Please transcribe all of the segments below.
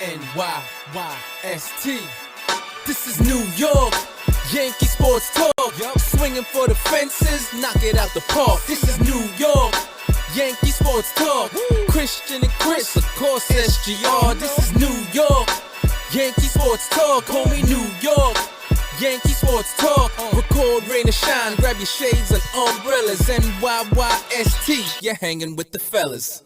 NYYST. This is New York. Yankee sports talk. Swinging for the fences, knock it out the park. This is New York. Yankee sports talk. Christian and Chris, of course SGR. This is New York. Yankee sports talk, homie. New York. Yankee sports talk. Record, rain or shine. Grab your shades and umbrellas. NYYST. You're hanging with the fellas.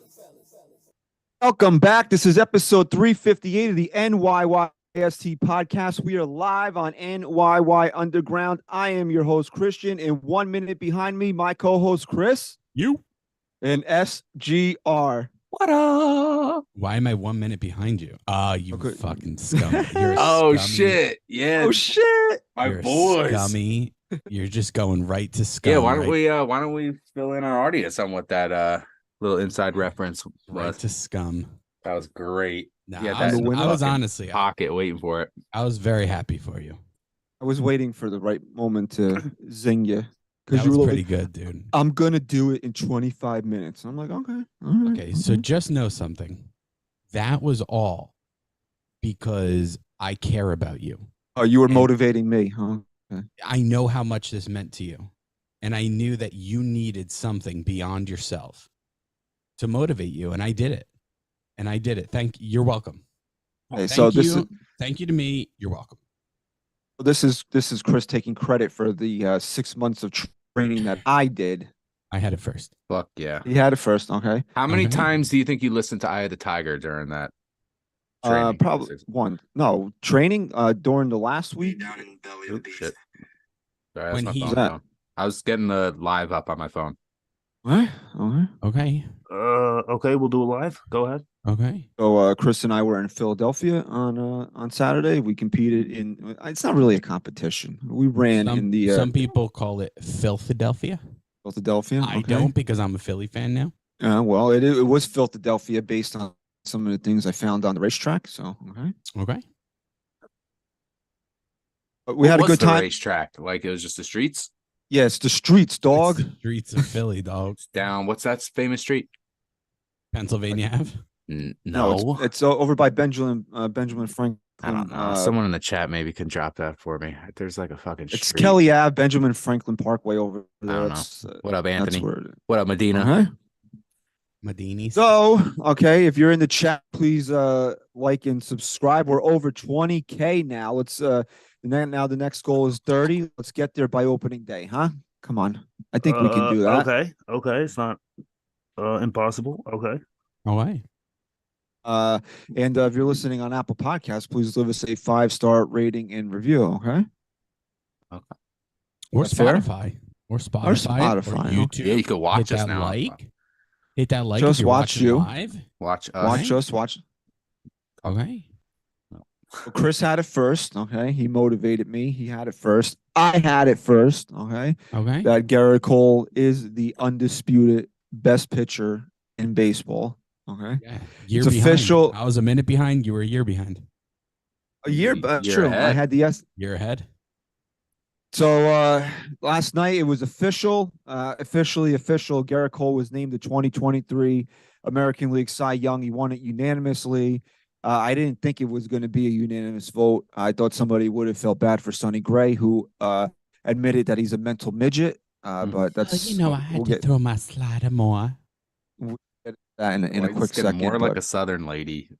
Welcome back. This is episode 358 of the NYYST podcast. We are live on NYY Underground. I am your host, Christian, and 1 minute behind me, my co-host, Chris. You? And SGR. What up? Why am I 1 minute behind you? You Okay. fucking scum. You're Oh scummy. shit! Yeah. Oh, shit. My You're boys. Scummy. You're just going right to scum. Yeah. Why don't we fill in our audience on what that little inside reference right was? to scum? That was great. No, Yeah, I that was fucking honestly, pocket waiting for it. I was very happy for you. I was waiting for the right moment to zing you. That Because you was were pretty like, good, dude. I'm going to do it in 25 minutes. I'm like, okay. All right, Okay, so just know something. That was all because I care about you. Oh, you were And- motivating me, huh? I know how much this meant to you. And I knew that you needed something beyond yourself to motivate you. And I did it. You're welcome. Okay, so Thank you to me. You're welcome. this is Chris taking credit for the 6 months of training that I did. I had it first. Fuck yeah! He had it first, okay? How many Okay. times do you think you listened to Eye of the Tiger during that? training? Probably one. No, training during the last week. Oops, shit. Sorry, When that's my he- phone Who's that? now. I was getting the live up on my phone. What? Okay. Okay. Okay, we'll do it live. Go ahead. Okay. So Chris and I were in Philadelphia on Saturday. We competed in. It's not really a competition. We ran in the Some people call it Philadelphia. Philadelphia. I okay. don't because I'm a Philly fan now. Well, it was Philadelphia based on some of the things I found on the racetrack. So okay. Okay. But we had a What was good the time. Racetrack, like it was just the streets. Yeah, it's the streets, dog. It's the streets of Philly, dog. Down. What's that famous street? Pennsylvania Ave. No, it's over by Benjamin Franklin. I don't know. Someone in the chat maybe can drop that for me. There's like a fucking It's street. Kelly Ave, Benjamin Franklin Parkway over there. don't know. That's, What up, that's Anthony? where it is. What up, Medina? Okay. Medini. So, okay, if you're in the chat, please like and subscribe. We're over 20K now. Let's now the next goal is 30. Let's get there by opening day, huh? Come on. I think we can do that. Okay. It's not impossible. Okay. All right. And if you're listening on Apple Podcasts, please leave us a 5-star rating and review, okay? Or That's fair. Spotify. Or Spotify. Spotify, Or okay. YouTube. Yeah, you can watch Hit us that now. Hit that like. Just if you're watch watching you. live. Watch us. Watch us, watch. Okay. So Chris had it first, okay? He motivated me. He had it first. I had it first, okay? Okay. That Gerrit Cole is the undisputed best pitcher in baseball, okay? Yeah. Year It's behind. official. I was a minute behind. You were a year behind. A year, Year true. I ahead. had the yes. Year ahead. So last night it was official, official. Gerrit Cole was named the 2023 American League Cy Young. He won it unanimously. I didn't think it was going to be a unanimous vote. I thought somebody would have felt bad for Sonny Gray, who admitted that he's a mental midget. But that's I had we'll to get throw my slider more. that in a Boy, quick he's getting second. More like but- a Southern lady.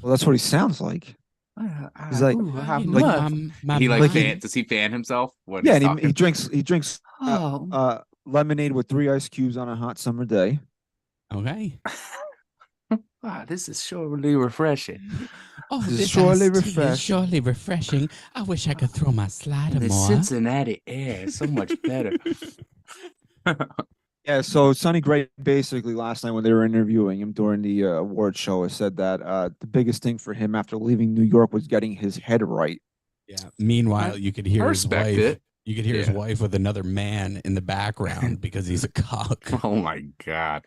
well, that's what he sounds like. He's like, He like Like fan, does he fan himself? When yeah, he's and he drinks talking? lemonade with 3 ice cubes on a hot summer day. Okay. Wow, this is surely refreshing. Oh, This is this surely iced tea is refreshing. surely refreshing. I wish I could throw my slider The more. Cincinnati air is so much better. Yeah, so Sonny Gray basically last night when they were interviewing him during the award show has said that the biggest thing for him after leaving New York was getting his head right. Yeah. Meanwhile, you could hear I his respect wife. it. You could hear his Yeah. wife with another man in the background because he's a cock. Oh my god.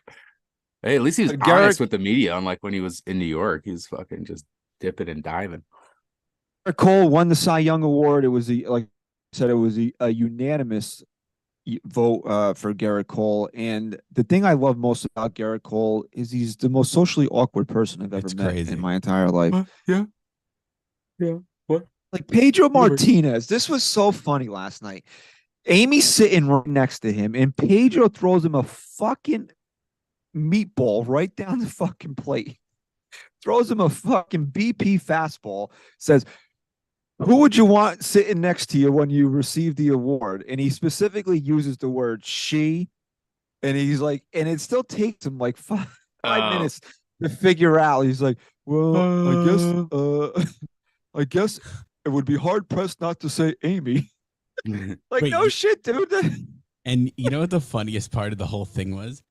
Hey, at least he was Gerrit- honest with the media, unlike when he was in New York. He was fucking just dipping and diving. Cole won the Cy Young Award. It was like I said, it was a unanimous vote for Gerrit Cole. And the thing I love most about Gerrit Cole is he's the most socially awkward person I've ever It's met crazy. in my entire life. Yeah. What? Like Pedro Whatever. Martinez. This was so funny last night. Amy's sitting right next to him, and Pedro throws him a fucking meatball right down the fucking plate. Throws him a fucking BP fastball. Says, "Who would you want sitting next to you when you receive the award?" And he specifically uses the word she. And he's like, and it still takes him like five minutes to figure out. He's like, well, I guess it would be hard pressed not to say Amy. Like, Wait, no shit, dude. And you know what the funniest part of the whole thing was?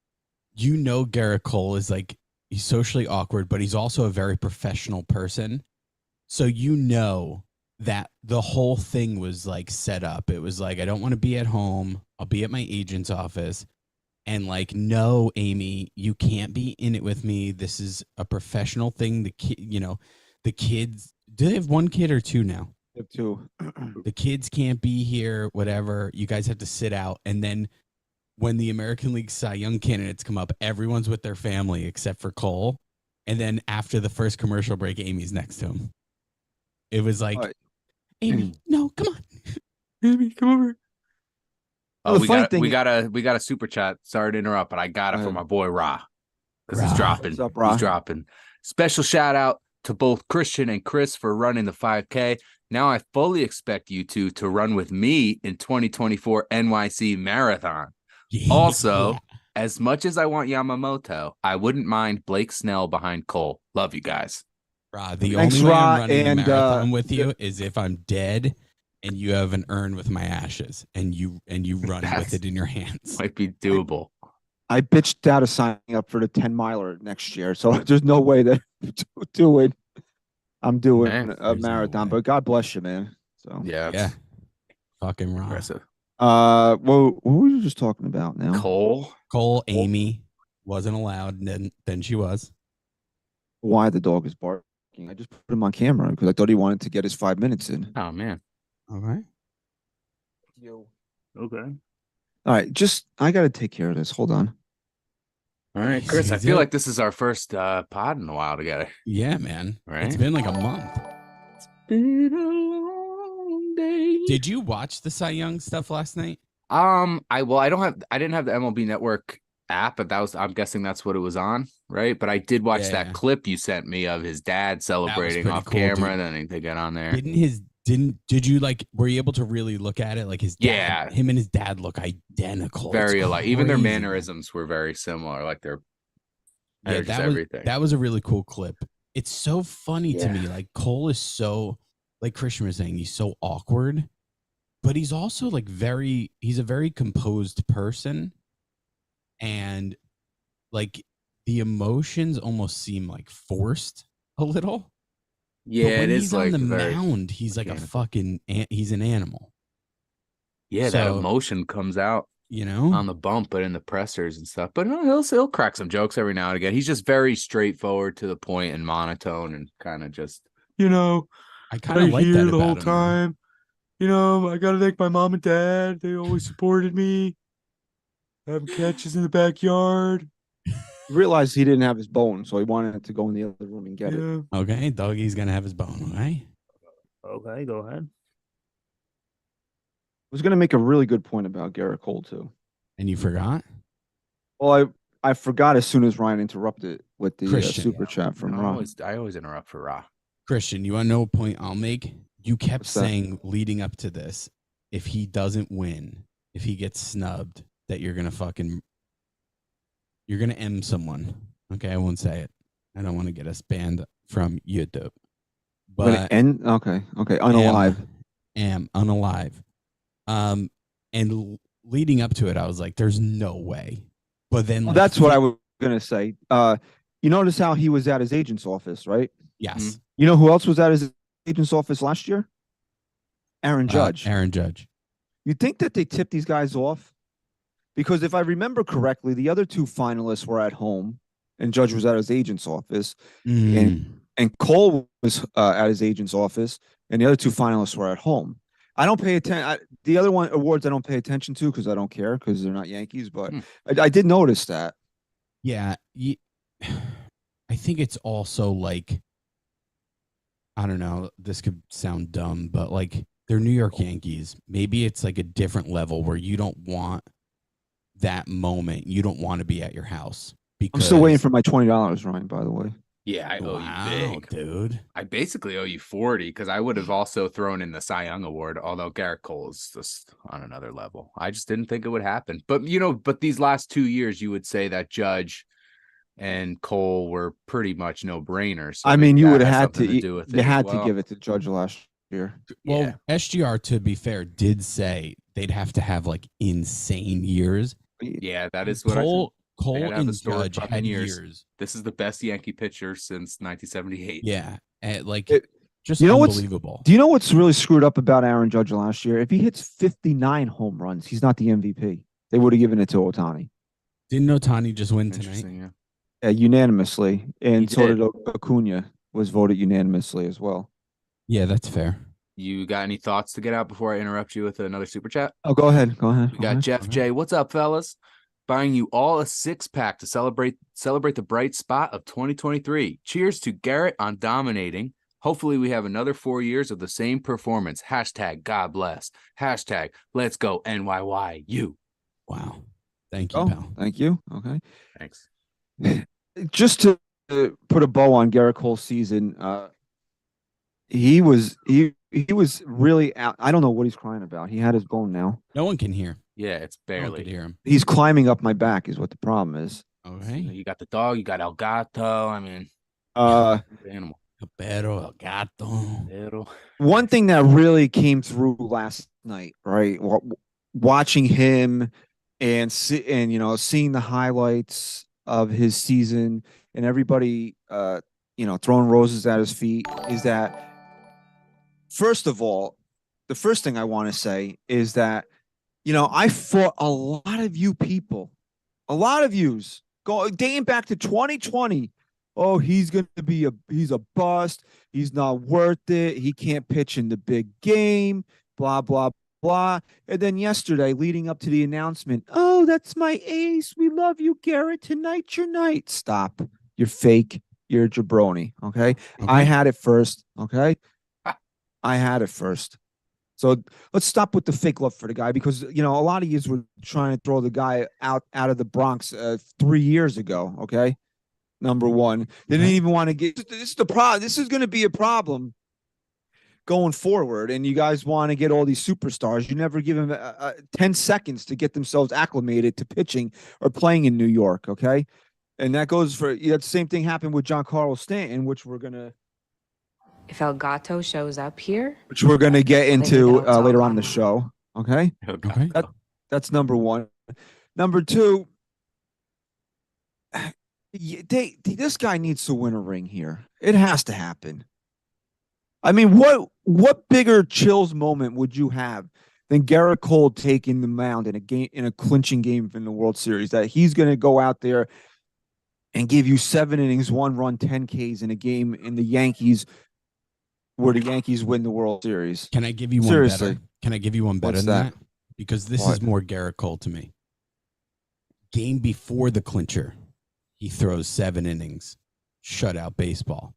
You know, Gerrit Cole is like, he's socially awkward, but he's also a very professional person. So you know that the whole thing was like set up. It was like, I don't want to be at home. I'll be at my agent's office. And like, no, Amy, you can't be in it with me. This is a professional thing. The kids, do they have one kid or two now? Two. The kids can't be here, whatever. You guys have to sit out. And then when the American League Cy Young candidates come up, everyone's with their family except for Cole. And then after the first commercial break, Amy's next to him. It was like, Amy, no, come on. Amy, come over. Oh, the we funny got thing we got a super chat. Sorry to interrupt, but I got it for my boy Ra. Because he's Ra. dropping. What's up, Ra? He's dropping. Special shout out to both Christian and Chris for running the 5K. Now I fully expect you two to run with me in 2024 NYC Marathon. Also, as much as I want Yamamoto, I wouldn't mind Blake Snell behind Cole. Love you guys. Ra, the Thanks, only way Ra, I'm running and, the marathon with you is if I'm dead and you have an urn with my ashes and you run with it in your hands. Might be doable. I bitched out of signing up for the 10-miler next year, so there's no way that I'm doing Man, a there's no marathon. way. But God bless you, man. So Yeah. Yeah. Fucking Ra. Impressive. well, what were you just talking about now? Cole, Amy wasn't allowed, and then she was. Why the dog is barking? I just put him on camera because I thought he wanted to get his 5 minutes in. Oh, man. All right. Okay. All right, I got to take care of this. Hold on. All right, Chris, I He's feel it. like this is our first pod in a while together. Yeah, man. Right? It's been like a month. Been a long day. Did you watch the Cy Young stuff last night? I didn't have the MLB Network app, but I'm guessing that's what it was on, right? But I did watch that clip you sent me of his dad celebrating pretty off cool, camera, dude. and then they get on there. Did you were you able to really look at it? Like his dad, him and his dad look identical. Very It's alike. Even their crazy, mannerisms were very similar. Like their everything. That was a really cool clip. It's so funny to me. Like Cole is so, like Christian was saying, he's so awkward, but he's also like he's a very composed person, and like the emotions almost seem like forced a little. Yeah, but when it he's is on like the very mound, he's like he's an animal. Yeah, that emotion comes out, on the bump, but in the pressers and stuff. But no, he'll crack some jokes every now and again. He's just very straightforward, to the point, and monotone, and kind of just, I kind of like that the about whole him. time. I gotta thank my mom and dad. They always supported me. Having catches in the backyard. He realized he didn't have his bone, so he wanted to go in the other room and get it. Okay, doggy's gonna have his bone. Okay. Okay, go ahead. I was going to make a really good point about Gerrit Cole too. And you forgot? Well, I forgot as soon as Ryan interrupted with the Christian. super chat from Ron. I always interrupt for Ra. Christian, you want to know a point I'll make? You kept What's that? saying leading up to this, if he doesn't win, if he gets snubbed, that you're gonna M someone. Okay, I won't say it. I don't want to get us banned from YouTube. But Okay, unalive. Unalive. And leading up to it, I was like, "There's no way." But then, Well, that's what I was gonna say. You notice how he was at his agent's office, right? Yes. You know who else was at his agent's office last year? Aaron Judge. Aaron Judge. You think that they tipped these guys off? Because if I remember correctly, the other two finalists were at home, and Judge was at his agent's office, and Cole was at his agent's office, and the other two finalists were at home. I don't pay attention. The other one awards I don't pay attention to because I don't care because they're not Yankees. But I did notice that. Yeah, I think it's also like, I don't know, this could sound dumb, but like they're New York Yankees. Maybe it's like a different level where you don't want that moment. You don't want to be at your house. I'm still waiting for my $20, Ryan, by the way. Yeah, I owe you big, dude. I basically owe you 40 because I would have also thrown in the Cy Young Award, although Gerrit Cole is just on another level. I just didn't think it would happen. But, but these last 2 years, you would say that Judge and Cole were pretty much no-brainers. So I mean, you would have had to to. do with You it had as to well. give it to Judge last year. Well, Yeah. SGR, to be fair, did say they'd have to have like insane years. Yeah, that is what Cole They had to have and historic Judge fucking had years. years. This is the best Yankee pitcher since 1978. Yeah, and like just you know what's- unbelievable. Do you know what's really screwed up about Aaron Judge last year? If he hits 59 home runs, he's not the MVP. They would have given it to Otani. Didn't Otani just win tonight? Interesting, yeah. Unanimously. And He so did. did Acuna was voted unanimously as well. Yeah, that's fair. You got any thoughts to get out before I interrupt you with another super chat? Oh, go ahead. Go ahead. We got Jeff J. What's up, fellas? Buying you all a 6-pack to celebrate the bright spot of 2023. Cheers to Gerrit on dominating. Hopefully we have another 4 years of the same performance. Hashtag God bless. Hashtag let's go NYYU. Wow. Thank you, Oh, pal. thank you. Okay. Thanks. Just to put a bow on Gerrit Cole's season, he was really out. I don't know what he's crying about. He had his bone now. No one can hear. Yeah, it's No one barely. could hear him. He's climbing up my back is what the problem is. Okay. You got the dog, you got El Gato. I mean, animal. Pero el gato. Little. One thing that really came through last night, right? Watching him and seeing the highlights of his season and everybody throwing roses at his feet is that, first of all, the first thing I want to say is that I fought a lot of you people, a lot of yous dating back to 2020. Oh, he's a bust. He's not worth it. He can't pitch in the big game, blah, blah, blah. And then yesterday, leading up to the announcement, oh, that's my ace. We love you, Gerrit. Tonight's your night. Stop. You're fake. You're a jabroni. Okay. I had it first. Okay. I had it first. So let's stop with the fake love for the guy because, a lot of yous were trying to throw the guy out of the Bronx 3 years ago. Okay. Number one, they didn't even want to get. This is the problem. This is going to be a problem going forward. And you guys want to get all these superstars. You never give them 10 seconds to get themselves acclimated to pitching or playing in New York. Okay, and that goes for the same thing happened with Giancarlo Stanton, which we're gonna get into later on in the show. Okay, Okay. That's number one. Number two. This guy needs to win a ring here. It has to happen. I mean, what bigger chills moment would you have than Gerrit Cole taking the mound in a clinching game in the World Series? That he's going to go out there and give you 7 innings, 1 run, 10 Ks in a game in the Yankees, where the Yankees win the World Series. Can I give you one Seriously. better? Can I give you one better What's than that? that? Because this What? is more Gerrit Cole to me. Game before the clincher, he throws 7 innings, shutout baseball.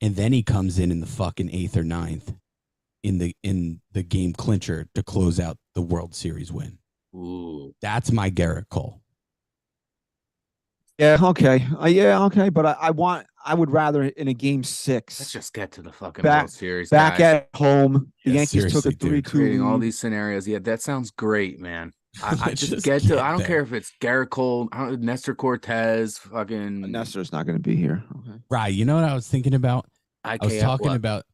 And then he comes in the fucking 8th or 9th in the game clincher to close out the World Series win. Ooh. That's my Gerrit Cole. Yeah, okay. Okay, but I would rather in a game 6. Let's just get to the fucking Back- World Series, back guys. at home. The Yeah, Yankees took a seriously, dude. 3-2 Creating all lead. these scenarios. Yeah, that sounds great, man. I Let's just just get to. get I don't there. care if it's Gerrit Cole, Nestor Cortez, fucking Nestor's not going to be here. Okay. Right. You know what I was thinking about? I was IKF, talking what? about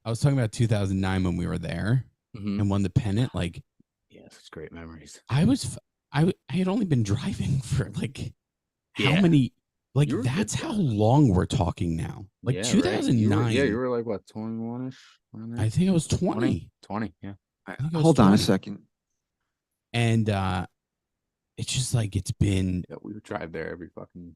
2009 when we were there Mhm. and won the pennant. Like Yeah, such great memories. I had only been driving for like Yeah. how many, like You were that's good, how yeah. long we're talking now. Like Yeah, right? 2009. You were like what, 21ish? I think I was 20. 20, yeah. I think I was Hold on a 20. second. And it's just like it's been. Yeah, we would drive there every fucking.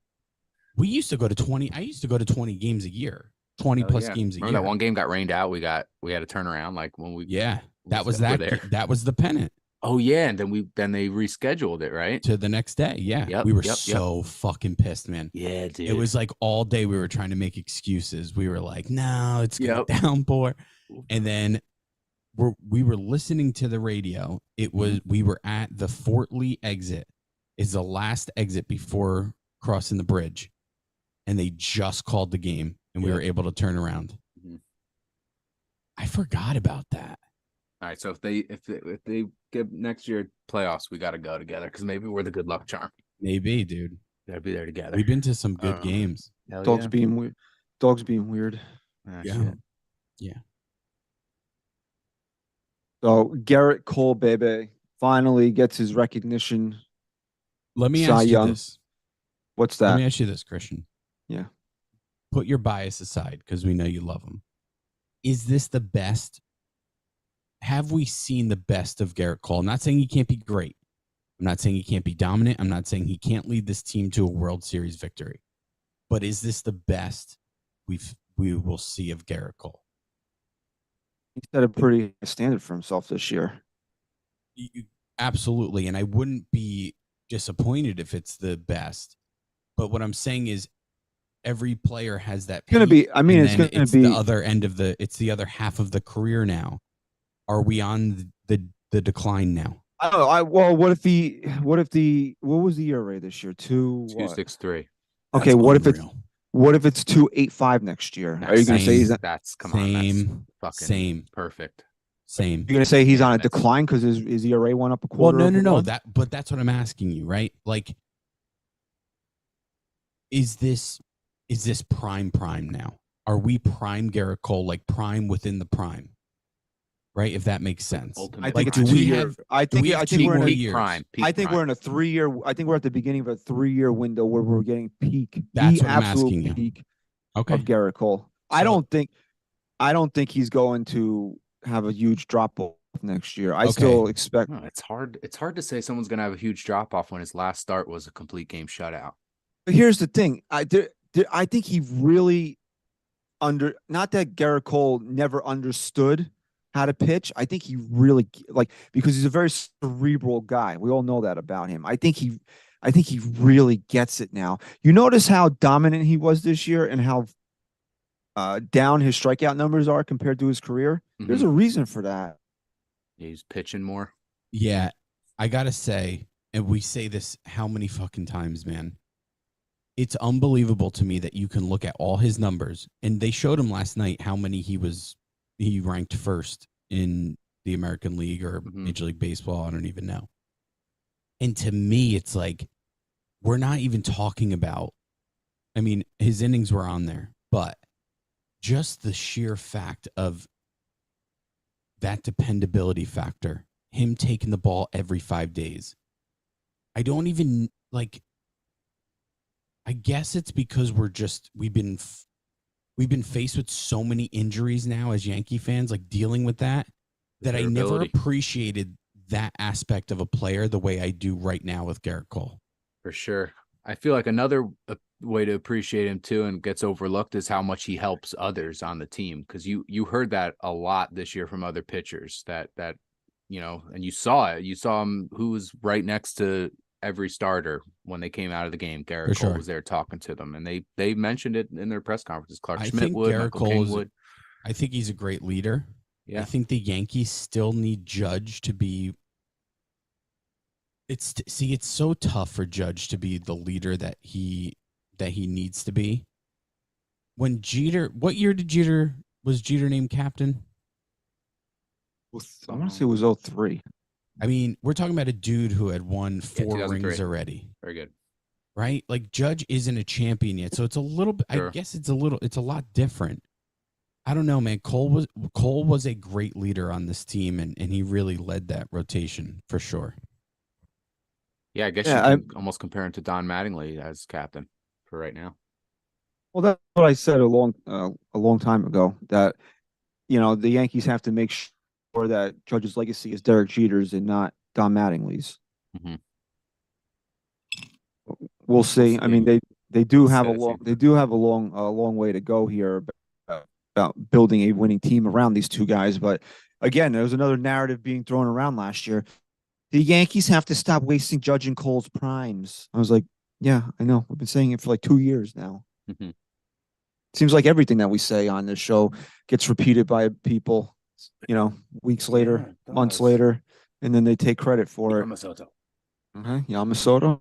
We used to go to 20. I used to go to 20 games a year, 20 Hell plus yeah. games a Remember year. that one game got rained out? We had to turn around like when we. Yeah. That was over there. That was the pennant. Oh yeah, and then they rescheduled it, right? To the next day. Yeah. Yep, we were yep. so fucking pissed, man. Yeah, dude. It was like all day we were trying to make excuses. We were like, no, it's gonna Yep. downpour. And then we were listening to the radio. It was we were at the Fort Lee exit, is the last exit before crossing the bridge. And they just called the game and we were able to turn around. Mhm. I forgot about that. All right, so if they give next year playoffs, we got to go together because maybe we're the good luck charm. Maybe, dude. Gotta be there together. We've been to some good games. Hell Dogs yeah. being weird. Dogs being weird. Ah, Yeah. shit. Yeah. So Gerrit Cole, baby, finally gets his recognition. Let me Cy ask you Young. this. What's Let that? me ask you this, Christian. Yeah. Put your bias aside because we know you love him. Is this the best? Have we seen the best of Gerrit Cole? I'm not saying he can't be great. I'm not saying he can't be dominant. I'm not saying he can't lead this team to a World Series victory. But is this the best we will see of Gerrit Cole? He set a pretty high standard for himself this year. Absolutely. And I wouldn't be disappointed if it's the best. But what I'm saying is every player has that. It's going to be, I mean, and it's then going to be the other end of it's the other half of the career now. Are we on the decline now? I don't know. Well, what was the ERA this year? 2.63. Okay, what if it's 2.85 next year? Are you going to say he's that's fucking perfect. Same. You're going to say he's on a decline because his ERA went up a Well, quarter? no. But that's what I'm asking you, right? Like, is this prime now? Are we prime Gerrit Cole, like prime within the prime? Right, if that makes sense. I think it's 2 years. I think we're in a years? Prime. I think we're in a 3-year. I think we're at the beginning of a 3-year window where we're getting peak. That's the what I'm absolute asking you. peak Okay. of Gerrit Cole. I don't think he's going to have a huge drop off next year. I still expect. No, it's hard. It's hard to say someone's going to have a huge drop off when his last start was a complete game shutout. But here's the thing. I think he really not that Gerrit Cole never understood how to pitch. I think he really because he's a very cerebral guy. We all know that about him. I think he really gets it now. You notice how dominant he was this year and how down his strikeout numbers are compared to his career. Mm-hmm. There's a reason for that. Yeah, he's pitching more. Yeah, I gotta say, and we say this how many fucking times, man. It's unbelievable to me that you can look at all his numbers, and they showed him last night how many he ranked first in the American League or Major League Baseball. I don't even know. And to me, it's like, we're not even talking about, I mean, his innings were on there, but just the sheer fact of that dependability factor, him taking the ball every 5 days. I don't even I guess it's because we've been faced with so many injuries now as Yankee fans, like dealing with that I never appreciated that aspect of a player the way I do right now with Gerrit Cole. For sure. I feel like another way to appreciate him too, and gets overlooked, is how much he helps others on the team. Because you heard that a lot this year from other pitchers that and you saw it. You saw him who was right next to every starter when they came out of the game. Gerrit Cole was there talking to them, and they mentioned it in their press conferences. Clark Schmidt would, Michael King would. I think he's a great leader. Yeah. I think the Yankees still need Judge to be. It's so tough for Judge to be the leader that he needs to be. When Jeter, what year was Jeter named captain? I want to say it was 2003. I mean, we're talking about a dude who had won 4 rings already. Very good. Right? Like, Judge isn't a champion yet. So it's a little bit, I guess it's a lot different. I don't know, man. Cole was a great leader on this team, and he really led that rotation for sure. Yeah, I guess you can almost compare him to Don Mattingly as captain for right now. Well, that's what I said a long time ago, that the Yankees have to make sure that Judge's legacy is Derek Jeter's and not Don Mattingly's. Mm-hmm. We'll see. I mean, they do have a long way to go here about building a winning team around these two guys, but again, there was another narrative being thrown around last year. The Yankees have to stop wasting Judge and Cole's primes. I was like, yeah, I know. We've been saying it for like 2 years now. Mhm. Seems like everything that we say on this show gets repeated by people, weeks later, Yeah, it months does. later, and then they take credit for it. Yamamoto. Okay, Yamamoto.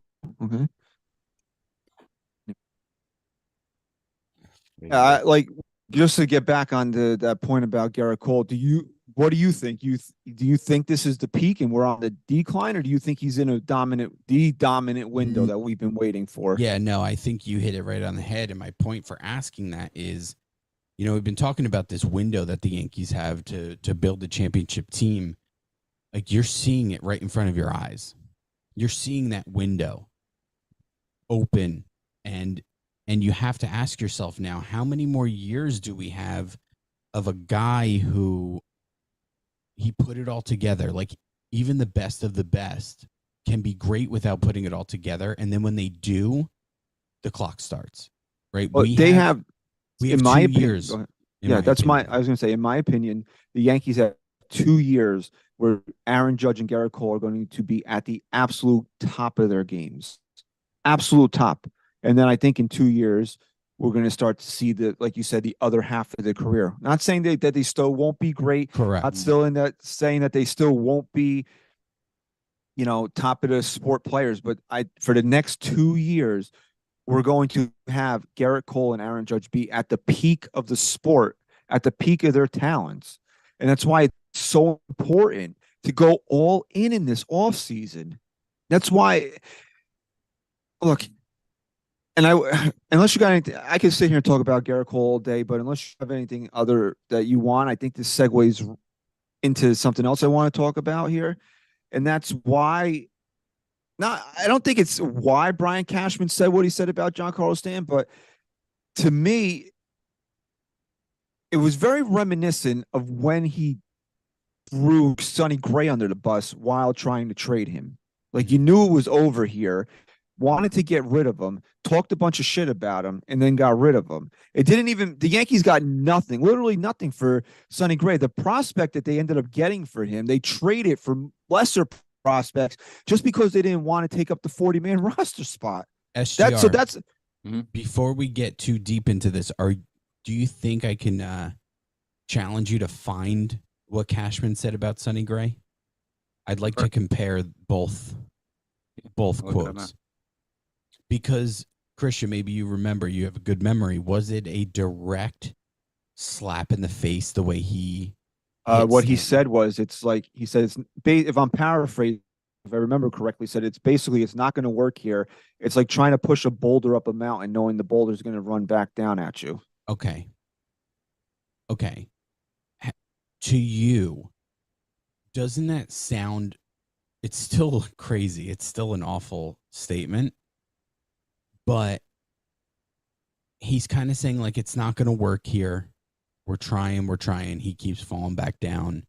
Okay, like just to get back on that point about Gerrit Cole. What do you think? Do you think this is the peak and we're on the decline, or do you think he's in the dominant window that we've been waiting for? Yeah, no, I think you hit it right on the head. And my point for asking that is, we've been talking about this window that the Yankees have to build a championship team. Like, you're seeing it right in front of your eyes. You're seeing that window open, and you have to ask yourself now, how many more years do we have of a guy who he put it all together? Like, even the best of the best can be great without putting it all together. And then when they do, the clock starts, right? Well, we have in my 2 opinion, years. I was going to say, in my opinion, the Yankees have 2 years where Aaron Judge and Gerrit Cole are going to be at the absolute top of their games, absolute top. And then I think in 2 years, we're going to start to see like you said, the other half of their career. Not saying that they still won't be great. Correct. Not still saying that they still won't be, top of the sport players. But for the next 2 years, we're going to have Gerrit Cole and Aaron Judge be at the peak of the sport, at the peak of their talents. And that's why it's so important to go all in this offseason. That's why, look, and unless you got anything, I could sit here and talk about Gerrit Cole all day, but unless you have anything other that you want, I think this segues into something else I want to talk about here. And that's why, I don't think it's why Brian Cashman said what he said about Giancarlo Stanton, but to me, it was very reminiscent of when he threw Sonny Gray under the bus while trying to trade him. Like, you knew it was over here, wanted to get rid of him, talked a bunch of shit about him, and then got rid of him. The Yankees got nothing, literally nothing for Sonny Gray. The prospect that they ended up getting for him, they traded for lesser prospects just because they didn't want to take up the 40-man roster spot. SGR, before we get too deep into this, do you think I can challenge you to find what Cashman said about Sonny Gray? I'd like to compare both quotes. Because, Christian, maybe you remember, you have a good memory. Was it a direct slap in the face the way he what he said was, it's like, he said, if I'm paraphrasing, if I remember correctly, said it's not going to work here. It's like trying to push a boulder up a mountain knowing the boulder is going to run back down at you. Okay. To you, doesn't that sound, it's still crazy. It's still an awful statement, but he's kind of saying, like, it's not going to work here. We're trying. He keeps falling back down.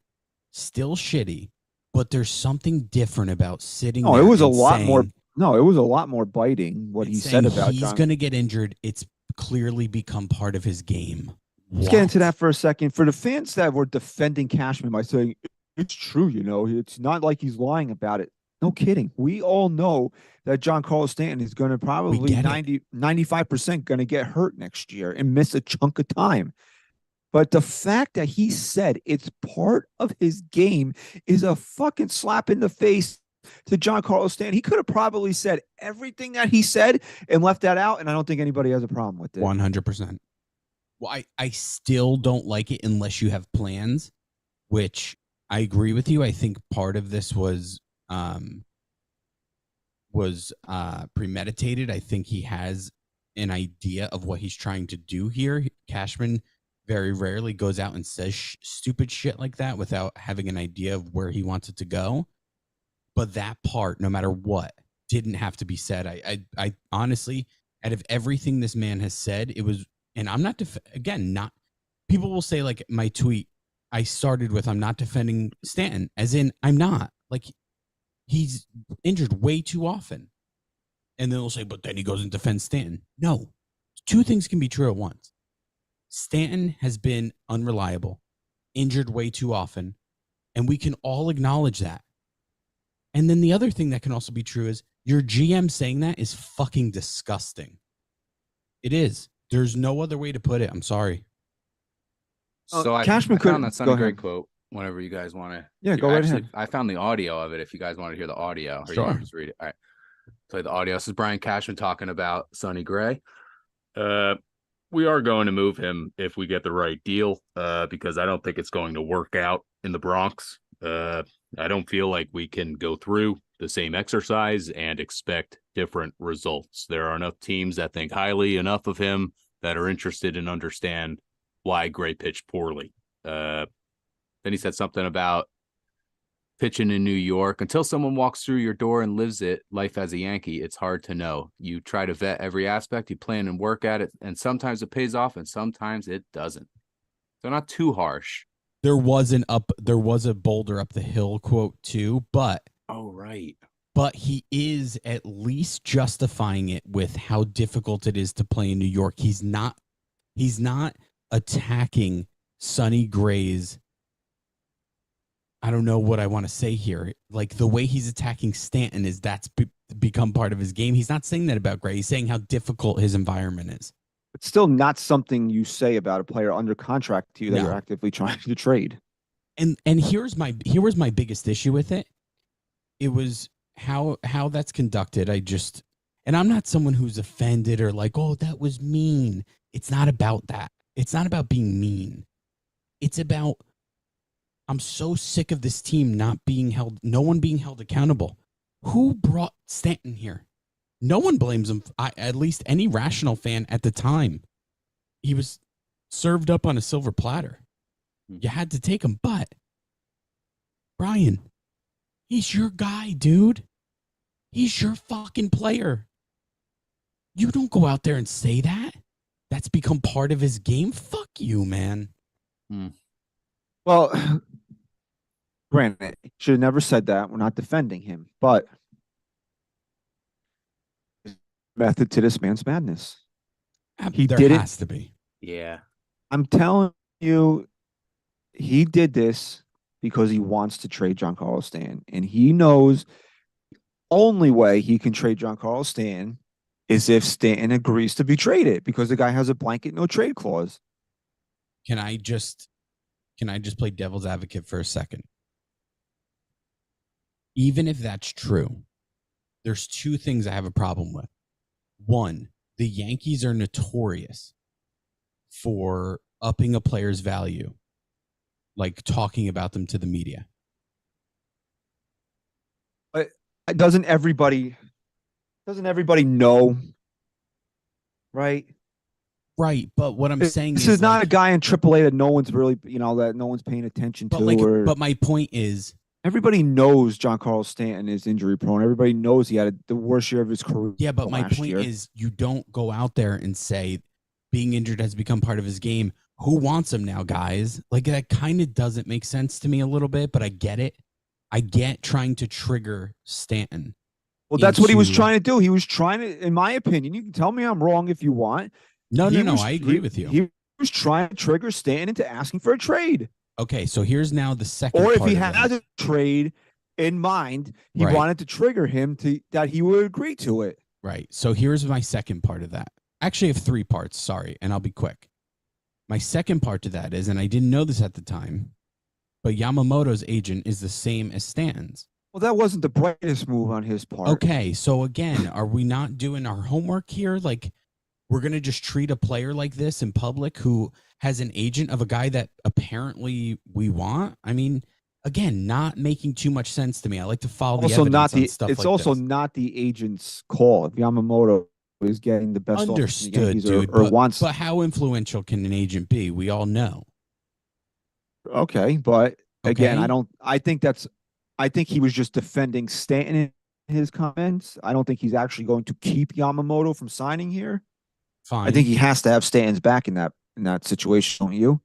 Still shitty, but there's something different about sitting there. It was a lot more. No, it was a lot more biting what he said about he's going to get injured. It's clearly become part of his game. Let's get into that for a second. For the fans that were defending Cashman by saying, it's true, it's not like he's lying about it. No kidding. We all know that Giancarlo Stanton is going to probably 95% going to get hurt next year and miss a chunk of time. But the fact that he said it's part of his game is a fucking slap in the face to Giancarlo Stanton. He could have probably said everything that he said and left that out, and I don't think anybody has a problem with it. 100%. Well, I still don't like it unless you have plans, which I agree with you. I think part of this was premeditated. I think he has an idea of what he's trying to do here. Cashman very rarely goes out and says stupid shit like that without having an idea of where he wants it to go. But that part, no matter what, didn't have to be said. I honestly, out of everything this man has said, it was, and I'm not, not, people will say, like, my tweet, I started with, I'm not defending Stanton, as in I'm not. Like, he's injured way too often. And then they'll say, but then he goes and defends Stanton. No, two things can be true at once. Stanton has been unreliable, injured way too often, And we can all acknowledge that. And then the other thing that can also be true is your GM saying that is fucking disgusting. It is. There's no other way to put it. I'm sorry. So I Cashman found could that Sonny go Gray ahead. quote whenever you guys want to. Yeah, go right ahead. I found the audio of it if you guys want to hear the audio. Or you Sure. can just read it. All right. Play the audio. This is Brian Cashman talking about Sonny Gray. We are going to move him if we get the right deal, because I don't think it's going to work out in the Bronx. I don't feel like we can go through the same exercise and expect different results. There are enough teams that think highly enough of him that are interested and understand why Gray pitched poorly. Then he said something about pitching in New York. Until someone walks through your door and lives it, life as a Yankee, it's hard to know. You try to vet every aspect, you plan and work at it, and sometimes it pays off and sometimes it doesn't. So not too harsh. There was a boulder up the hill quote too, but Oh, right. But he is at least justifying it with how difficult it is to play in New York. He's not attacking Sonny Gray's, I don't know what I want to say here. Like the way he's attacking Stanton is that's become part of his game. He's not saying that about Gray. He's saying how difficult his environment is. It's still not something you say about a player under contract to you that No. you're actively trying to trade. And here was my biggest issue with it. It was how that's conducted. And I'm not someone who's offended or like, oh, that was mean. It's not about that. It's not about being mean. It's about, I'm so sick of this team no one being held accountable. Who brought Stanton here? No one blames him. At least any rational fan at the time. He was served up on a silver platter. You had to take him, but Brian, he's your guy, dude. He's your fucking player. You don't go out there and say that. That's become part of his game. Fuck you, man. Well, granted, should have never said that. We're not defending him, but method to this man's madness. There did it. has to be. Yeah. I'm telling you, he did this because he wants to trade Giancarlo Stanton, and he knows the only way he can trade Giancarlo Stanton is if Stanton agrees to be traded, because the guy has a blanket no trade clause. Can I just play devil's advocate for a second? Even if that's true, there's two things I have a problem with. One, the Yankees are notorious for upping a player's value, like talking about them to the media. But doesn't everybody know? Right? Right, but what I'm saying this is is not like, a guy in AAA that no one's really, that no one's paying attention to. but my point is, everybody knows Giancarlo Stanton is injury prone. Everybody knows he had the worst year of his career. yeah, but my last point year. is you don't go out there and say being injured has become part of his game. Who wants him now, guys? Like that kind of doesn't make sense to me a little bit, but I get it. I get trying to trigger Stanton. Well, that's what he was trying to do. He was trying to, in my opinion, you can tell me I'm wrong if you want. No, I agree with you. He was trying to trigger Stanton into asking for a trade. Okay, so here's now the second Or if part he of had that. a trade in mind, he Right. wanted to trigger him that he would agree to it. Right. So here's my second part of that. Actually, I have three parts, sorry, and I'll be quick. My second part to that is, and I didn't know this at the time, but Yamamoto's agent is the same as Stanton's. Well, that wasn't the brightest move on his part. Okay, so again, are we not doing our homework here? Like, we're going to just treat a player like this in public who has an agent of a guy that apparently we want? I mean, again, not making too much sense to me. I like to follow the evidence on stuff it's like also this. not the agent's call if Yamamoto is getting the best Understood, offer from the Yankees dude. or wants. But how influential can an agent be? We all know. Okay, but again, Okay. I think he was just defending Stanton in his comments. I don't think he's actually going to keep Yamamoto from signing here. Fine. I think he has to have Stanton's back in that situation, don't you?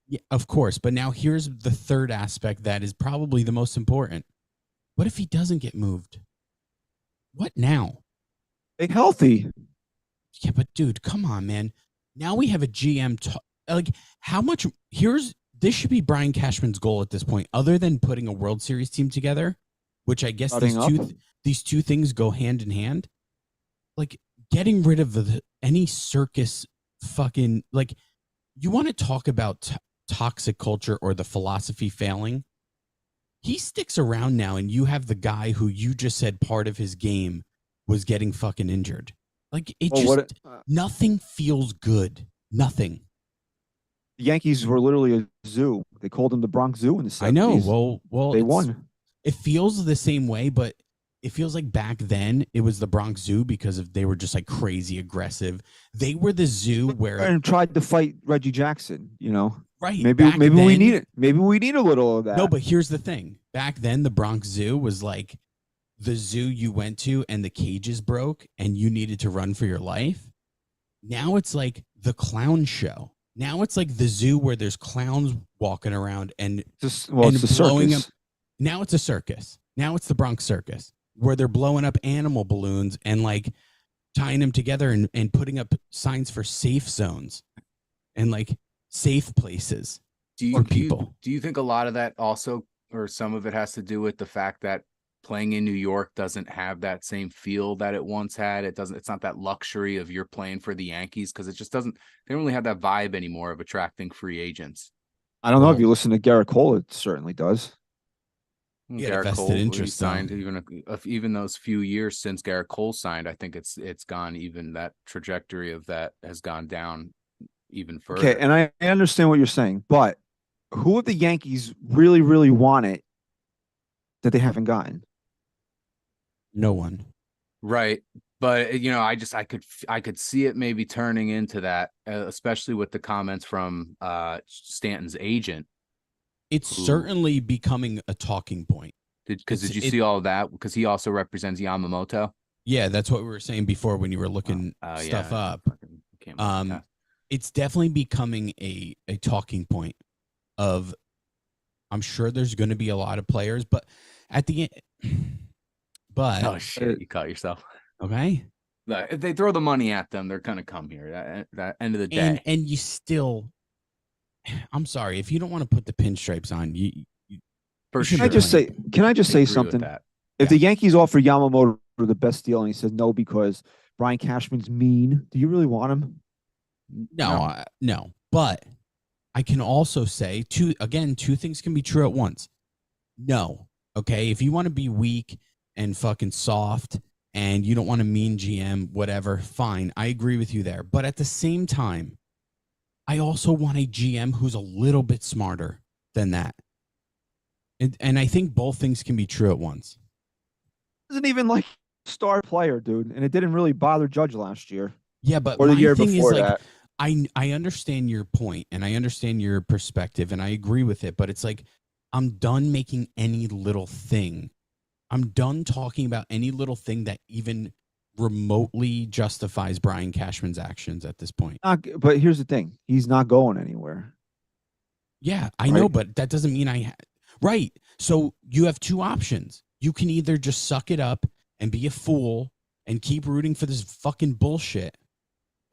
Yeah, of course. But now here's the third aspect that is probably the most important. What if he doesn't get moved? What now? Stay healthy. Yeah, but dude, come on, man. Now we have a GM. Like, how much? Here's this should be Brian Cashman's goal at this point, other than putting a World Series team together, which I guess these two things go hand in hand. Like getting rid of any circus fucking, like, you want to talk about toxic culture or the philosophy failing. He sticks around now, and you have the guy who you just said part of his game was getting fucking injured. Like nothing feels good. Nothing. The Yankees were literally a zoo. They called them the Bronx Zoo in the 70s. I know. Well, they won. It feels the same way, but it feels like back then it was the Bronx Zoo because they were just like crazy aggressive. They were the zoo where and tried to fight Reggie Jackson. You know, right? Maybe we need it. Maybe we need a little of that. No, but here's the thing: back then, the Bronx Zoo was like the zoo you went to, and the cages broke, and you needed to run for your life. Now it's like the clown show. Now it's like the zoo where there's clowns walking around and it's a blowing circus. up. Now it's a circus. Now it's the Bronx Circus where they're blowing up animal balloons and like tying them together and putting up signs for safe zones and like safe places for people. Do you think a lot of that also, or some of it, has to do with the fact that playing in New York doesn't have that same feel that it once had? It's not that luxury of you're playing for the Yankees, because it just doesn't, they don't really have that vibe anymore of attracting free agents. I don't know if you listen to Gerrit Cole, it certainly does. Gerrit Cole, interest signed even those few years since Gerrit Cole signed, I think it's gone, even that trajectory of that has gone down even further. Okay, and I understand what you're saying, but who of the Yankees really, really want it that they haven't gotten? No one. Right. But I could see it maybe turning into that, especially with the comments from Stanton's agent. It's certainly becoming a talking point. Did you see all of that? Because he also represents Yamamoto. Yeah, that's what we were saying before when you were looking stuff up. It's definitely becoming a talking point of, I'm sure there's going to be a lot of players, but at the end, oh shit, you caught yourself. Okay. If they throw the money at them, they're going to come here. That end of the day. And you still, I'm sorry, if you don't want to put the pinstripes on, Can I just say something? If the Yankees offer Yamamoto the best deal and he says no because Brian Cashman's mean, do you really want him? No. But I can also say two things can be true at once. No. Okay. If you want to be weak and fucking soft and you don't want a mean GM, whatever, fine. I agree with you there. But at the same time, I also want a GM who's a little bit smarter than that. And I think both things can be true at once. Isn't even like star player, dude, and it didn't really bother Judge last year. Yeah, but or the year before that. I understand your point and I understand your perspective and I agree with it, but it's like I'm done making any little thing. I'm done talking about any little thing that even remotely justifies Brian Cashman's actions at this point. But here's the thing. He's not going anywhere. Yeah, I know, but that doesn't mean right. So you have two options. You can either just suck it up and be a fool and keep rooting for this fucking bullshit,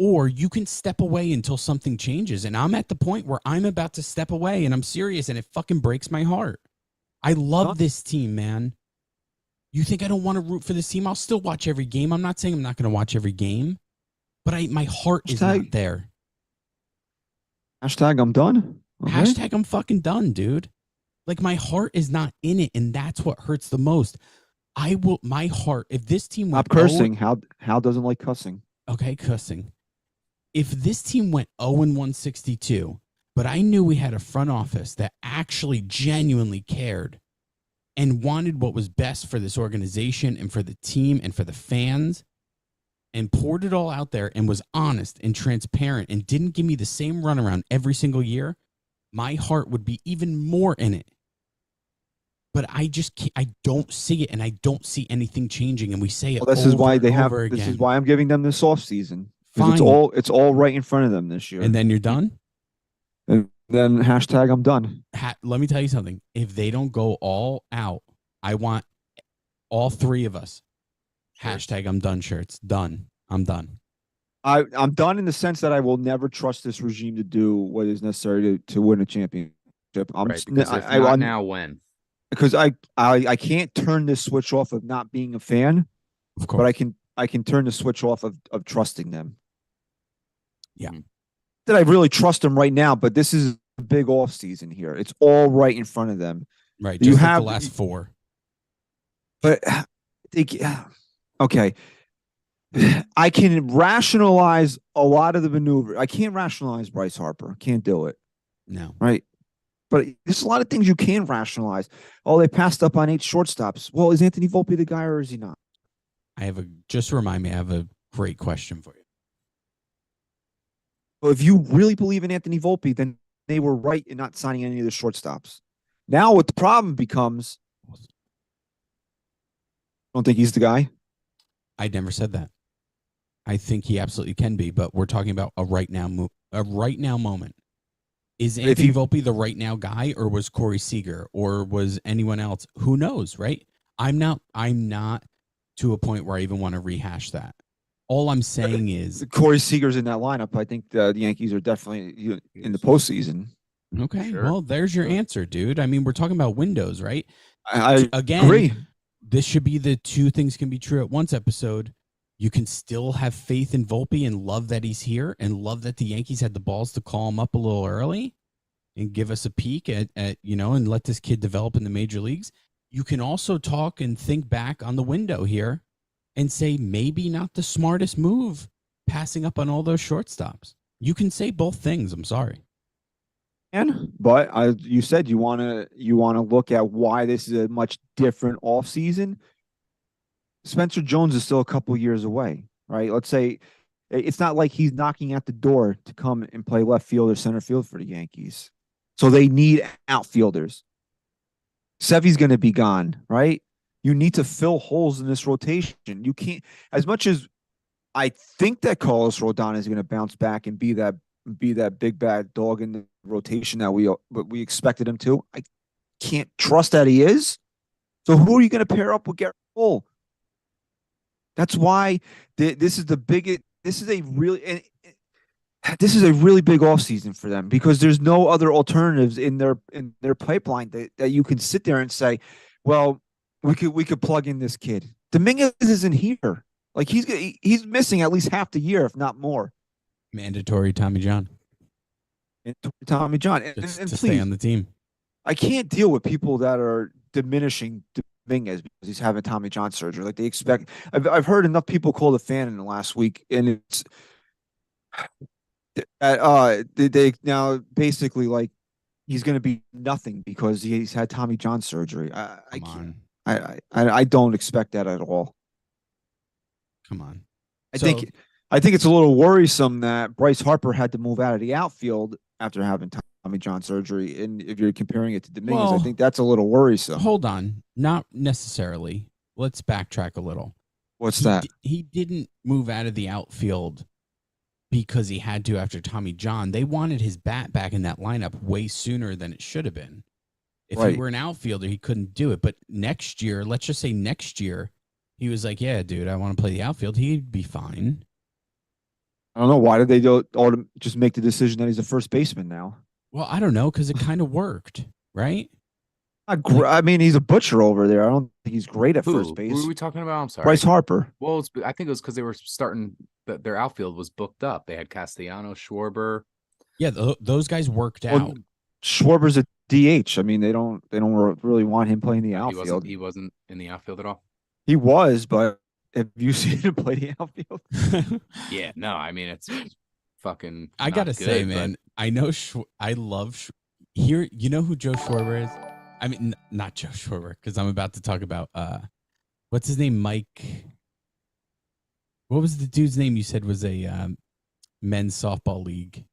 or you can step away until something changes. And I'm at the point where I'm about to step away and I'm serious and it fucking breaks my heart. I love this team, man. You think I don't want to root for this team? I'll still watch every game. I'm not saying I'm not going to watch every game, but my heart is not there. Hashtag I'm done. Okay. Hashtag I'm fucking done, dude. Like my heart is not in it, and that's what hurts the most. My heart, if this team went Stop cursing. Hal doesn't like cussing. Okay, cussing. If this team went 0-162, but I knew we had a front office that actually genuinely cared and wanted what was best for this organization and for the team and for the fans, and poured it all out there and was honest and transparent and didn't give me the same runaround every single year, my heart would be even more in it. But I don't see it, and I don't see anything changing. And we say it. Well, this is why they have. Again. This is why I'm giving them this offseason. Fine. It's all right in front of them this year. And then you're done. And then hashtag I'm done. Let me tell you something. If they don't go all out, I want all three of us. Hashtag I'm done shirts. Done. I'm done. I'm done in the sense that I will never trust this regime to do what is necessary to win a championship. I'm Right. Because if not now, when? because I can't turn this switch off of not being a fan, Of course. but I can turn the switch off of trusting them. Yeah. That I really trust them right now, but this is a big off season here. It's all right in front of them. Right. You Just like have the last 4. But okay. I can rationalize a lot of the maneuver. I can't rationalize Bryce Harper. Can't do it. No. Right. But there's a lot of things you can rationalize. Oh, they passed up on 8 shortstops. Well, is Anthony Volpe the guy or is he not? Just remind me, I have a great question for you. Well, if you really believe in Anthony Volpe, then they were right in not signing any of the shortstops. Now what the problem becomes, don't think he's the guy? I never said that. I think he absolutely can be, but we're talking about a right now moment. Is Anthony Volpe the right now guy, or was Corey Seager, or was anyone else? Who knows, right? I'm not to a point where I even want to rehash that. All I'm saying is Corey Seager's in that lineup. I think the Yankees are definitely in the postseason. Okay, Sure. well, there's your answer, dude. I mean, we're talking about windows, right? I Again, agree. This should be the 2 things can be true at once episode. You can still have faith in Volpe and love that he's here and love that the Yankees had the balls to call him up a little early and give us a peek at and let this kid develop in the major leagues. You can also talk and think back on the window here and say maybe not the smartest move passing up on all those shortstops. You can say both things. I'm sorry. But you said you want to look at why this is a much different offseason. Spencer Jones is still a couple years away, right? Let's say it's not like he's knocking at the door to come and play left field or center field for the Yankees. So they need outfielders. Sevy's going to be gone, right? You need to fill holes in this rotation. You can't, as much as I think that Carlos Rodon is going to bounce back and be that big bad dog in the rotation that we expected him to. I can't trust that he is. So who are you going to pair up with Gerrit Cole? That's why this is the biggest. This is a really big offseason for them because there's no other alternatives in their pipeline that you can sit there and say, well, we could plug in this kid. Dominguez isn't here. Like he's missing at least half the year, if not more. Mandatory Tommy John. Tommy John. And To please, stay on the team. I can't deal with people that are diminishing Dominguez because he's having Tommy John surgery. Like they expect. I've heard enough people call the fan in the last week, and it's they now basically like he's going to be nothing because he's had Tommy John surgery. I don't expect that at all. Come on. I think it's a little worrisome that Bryce Harper had to move out of the outfield after having Tommy John surgery. And if you're comparing it to Dominguez, I think that's a little worrisome. Hold on. Not necessarily. Let's backtrack a little. What's that? He didn't move out of the outfield because he had to after Tommy John. They wanted his bat back in that lineup way sooner than it should have been. If he were an outfielder, he couldn't do it. But next year, let's just say next year, he was like, yeah, dude, I want to play the outfield. He'd be fine. I don't know. Why did they just make the decision that he's a first baseman now? Well, I don't know, because it kind of worked, right? I mean, he's a butcher over there. I don't think he's great at first base. Who are we talking about? I'm sorry. Bryce Harper. Well, I think it was because they were starting their outfield was booked up. They had Castellanos, Schwarber. Yeah, those guys worked out. Schwarber's a DH. I mean, they don't really want him playing the outfield. He wasn't in the outfield at all. He was, but have you seen him play the outfield? Yeah, no. I mean, it's fucking. I gotta say, man, I know. I love here. You know who Joe Schwarber is? I mean, not Joe Schwarber, because I'm about to talk about what's his name? Mike. What was the dude's name you said was a men's softball league?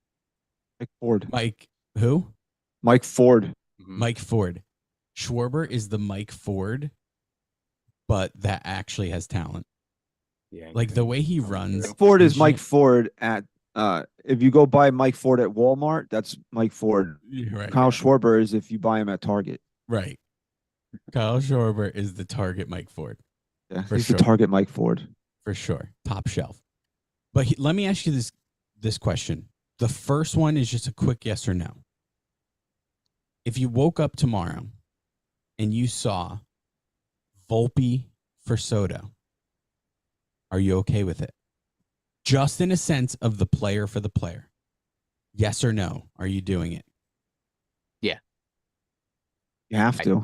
Mike Ford. Mike who? Mike Ford. Mm-hmm. Mike Ford. Schwarber is the Mike Ford, but that actually has talent. Yeah, like the way he runs. Mike Ford is Mike Ford at. If you go buy Mike Ford at Walmart, that's Mike Ford. Right. Kyle Schwarber is if you buy him at Target. Right. Kyle Schwarber is the target Mike Ford. Yeah, for he's sure. the target Mike Ford. For sure. Top shelf. But let me ask you this question. The first one is just a quick yes or no. if you woke up tomorrow and you saw Volpe for Soto, are you okay with it? Just in a sense of the player for the player. Yes or no? Are you doing it? You have to.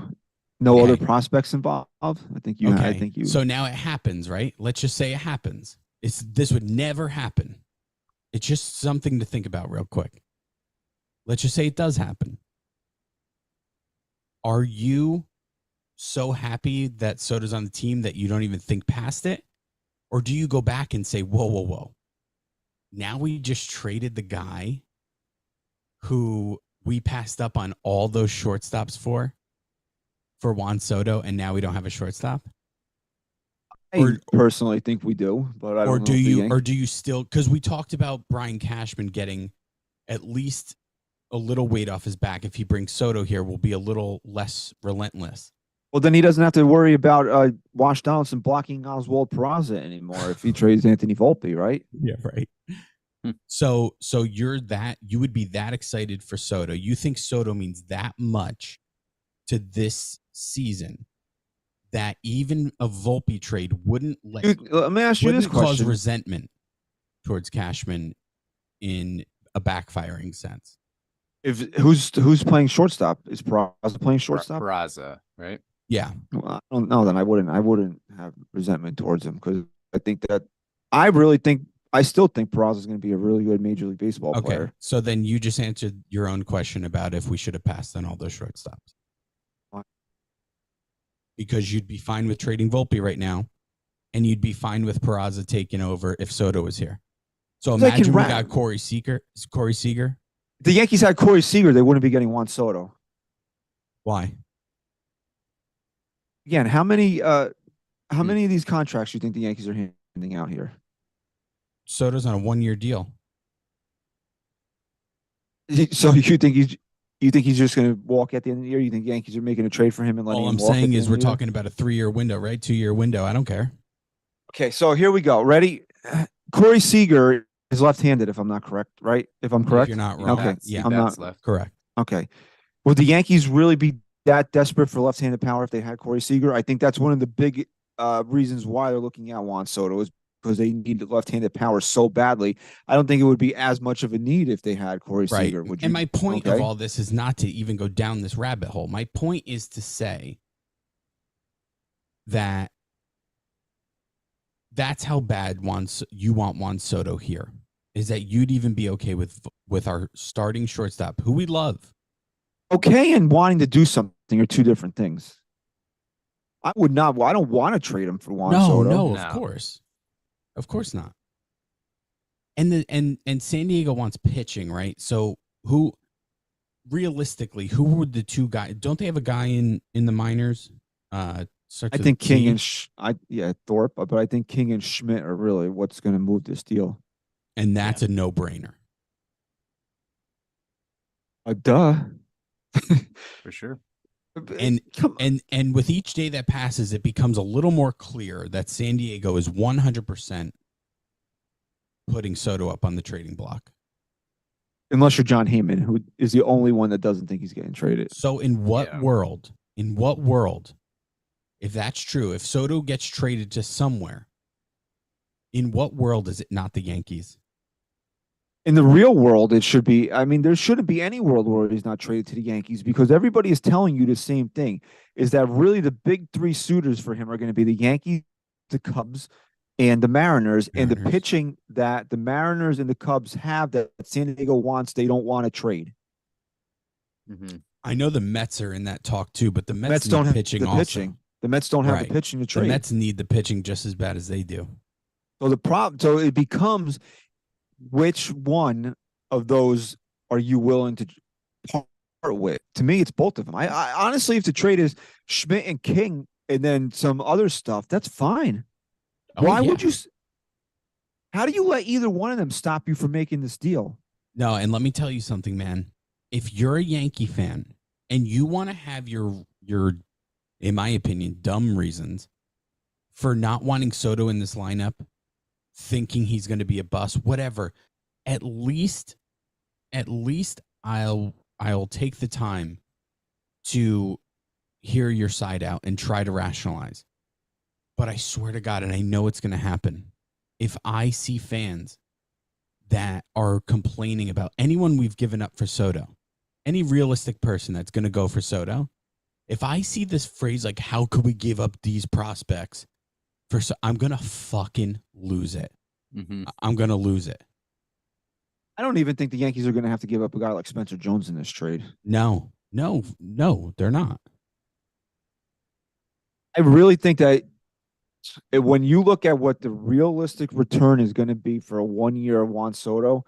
No Okay. other prospects involved. I think you. Okay. I think you. So now it happens, right? Let's just say it happens. This would never happen. It's just something to think about real quick. Let's just say it does happen. Are you so happy that Soto's on the team that you don't even think past it? Or do you go back and say, whoa, whoa, whoa. Now we just traded the guy who we passed up on all those shortstops for Juan Soto, and now we don't have a shortstop? I personally think we do, but I don't know. Do you still, because we talked about Brian Cashman getting at least a little weight off his back. If he brings Soto here, will be a little less relentless. Well, then he doesn't have to worry about Wash Donaldson blocking Oswald Peraza anymore if he trades Anthony Volpe, right? Yeah, right. So you would be that excited for Soto. You think Soto means that much to this season that even a Volpe trade wouldn't let me ask you this cause question. resentment towards Cashman in a backfiring sense. If who's playing shortstop? Is Peraza playing shortstop? Peraza, right? Yeah. Well, I don't know. Then I wouldn't have resentment towards him because I think that I still think Peraza is going to be a really good Major League Baseball player. So then you just answered your own question about if we should have passed on all those shortstops. Why? Because you'd be fine with trading Volpe right now, and you'd be fine with Peraza taking over if Soto was here. So imagine we got Corey Seager. If the Yankees had Corey Seager, they wouldn't be getting Juan Soto. Why? Again, how many of these contracts do you think the Yankees are handing out here? Soto's on a 1-year deal. So you think he's just going to walk at the end of the year? You think Yankees are making a trade for him and letting him walk? All I'm saying is we're talking about a 3-year window, right? 2-year window. I don't care. Okay, so here we go. Ready? Corey Seager is left-handed, if I'm not correct, right? If I'm correct, you're not wrong. Okay, yeah, I'm not left. Correct. Okay, would the Yankees really be that desperate for left-handed power if they had Corey Seager? I think that's one of the big reasons why they're looking at Juan Soto is because they need left-handed power so badly. I don't think it would be as much of a need if they had Corey Seager. Would you? And my point of all this is not to even go down this rabbit hole. My point is to say that that's how bad you want Juan Soto here, is that you'd even be okay with our starting shortstop, who we love. Okay, and wanting to do something are two different things. I don't want to trade him for Juan Soto. No, of course not. And San Diego wants pitching, right? So who would the two guys? Don't they have a guy in the minors? I think King and Thorpe, but I think King and Schmidt are really what's going to move this deal. And that's a no-brainer. Duh. For sure. And with each day that passes, it becomes a little more clear that San Diego is 100% putting Soto up on the trading block. Unless you're John Heyman, who is the only one that doesn't think he's getting traded. So in what world, if that's true, if Soto gets traded to somewhere, in what world is it not the Yankees? In the real world, it should be. I mean, there shouldn't be any world where he's not traded to the Yankees because everybody is telling you the same thing, is that really the big three suitors for him are going to be the Yankees, the Cubs, and the Mariners. And the pitching that the Mariners and the Cubs have that San Diego wants, they don't want to trade. Mm-hmm. I know the Mets are in that talk too, but the Mets don't have pitching the also. pitching. The Mets don't have the pitching to trade. The Mets need the pitching just as bad as they do. So it becomes, which one of those are you willing to part with? To me, it's both of them. I honestly, if the trade is Schmidt and King and then some other stuff, that's fine. Why would you? How do you let either one of them stop you from making this deal? No, and let me tell you something, man. If you're a Yankee fan and you want to have your, in my opinion, dumb reasons for not wanting Soto in this lineup, thinking he's going to be a bust, whatever, at least I'll take the time to hear your side out and try to rationalize. But I swear to God, and I know it's going to happen, if I see fans that are complaining about anyone we've given up for Soto, any realistic person that's going to go for Soto, if I see this phrase like, how could we give up these prospects I'm going to fucking lose it. Mm-hmm. I'm going to lose it. I don't even think the Yankees are going to have to give up a guy like Spencer Jones in this trade. No, they're not. I really think that when you look at what the realistic return is going to be for a 1 year of Juan Soto,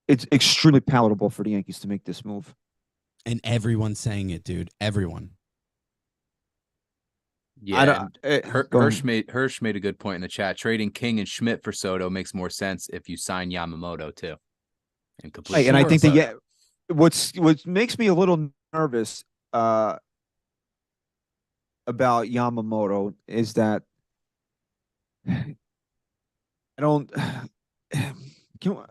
it's extremely palatable for the Yankees to make this move. And everyone's saying it, dude. Everyone. Yeah, Hirsch made a good point in the chat. Trading King and Schmidt for Soto makes more sense if you sign Yamamoto too. And I think that what makes me a little nervous about Yamamoto is that I don't.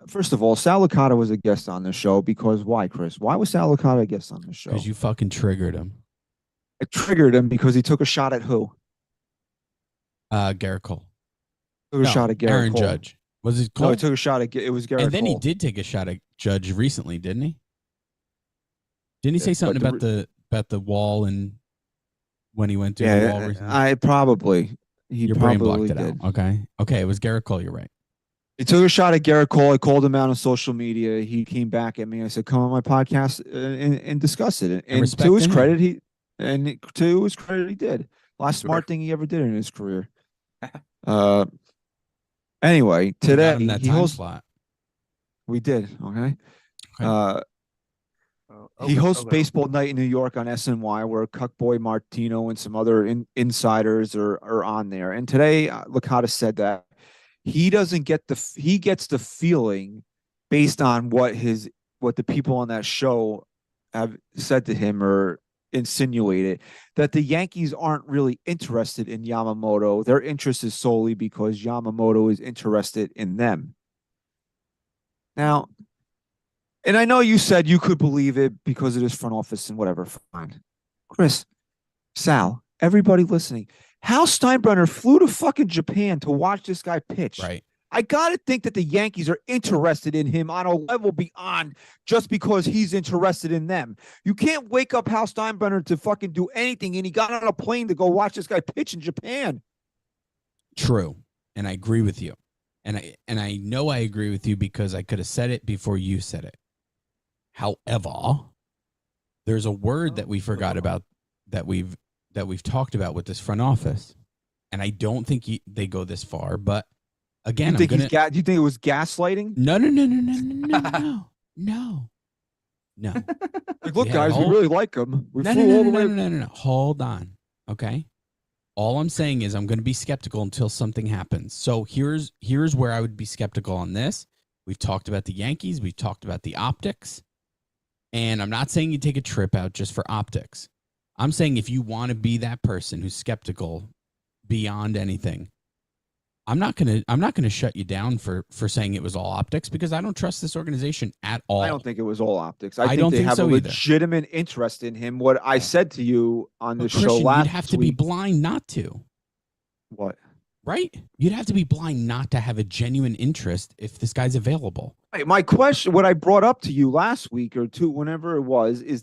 First of all, Sal Licata was a guest on the show because why, Chris? Why was Sal Licata a guest on the show? Because you fucking triggered him. I triggered him because he took a shot at who? Gerrit Cole. Took a shot at Gerrit Aaron Cole. Judge. Was it Cole? No, he took a shot at it was Gerrit And then Cole. he did take a shot at Judge recently, didn't he? Didn't he say something about the wall and when he went to the wall recently? Your brain blocked it out. Okay, it was Gerrit Cole. You're right. He took a shot at Gerrit Cole. I called him out on social media. He came back at me. I said, "Come on my podcast and discuss it." And to his credit, he did. Last smart thing he ever did in his career. Anyway, today he hosts slot. We did. Okay. He hosts Baseball Night in New York on SNY, where Cuckboy Martino and some other insiders are on there. And today, Licata said that he doesn't get he gets the feeling based on what the people on that show have said to him or insinuated that the Yankees aren't really interested in Yamamoto. Their interest is solely because Yamamoto is interested in them. Now, and I know you said you could believe it because it is front office and whatever. Fine. Chris, Sal, everybody listening. Hal Steinbrenner flew to fucking Japan to watch this guy pitch. Right. I got to think that the Yankees are interested in him on a level beyond just because he's interested in them. You can't wake up Hal Steinbrenner to fucking do anything, and he got on a plane to go watch this guy pitch in Japan. True. And I agree with you. And I know I agree with you because I could have said it before you said it. However, there's a word that we forgot about that we've talked about with this front office, and I don't think they go this far. But again, do you think it was gaslighting? No. Like, look, guys, we really like him. We flew all the way. No. Hold on, okay. All I'm saying is I'm going to be skeptical until something happens. So here's where I would be skeptical on this. We've talked about the Yankees. We've talked about the optics. And I'm not saying you take a trip out just for optics. I'm saying if you want to be that person who's skeptical beyond anything, I'm not gonna shut you down for saying it was all optics because I don't trust this organization at all. I don't think it was all optics. I don't think they think have so a legitimate interest in him. What I said to you on the show last week. You'd have to be blind not to. What? Right? You'd have to be blind not to have a genuine interest if this guy's available. My question, what I brought up to you last week or two, whenever it was, is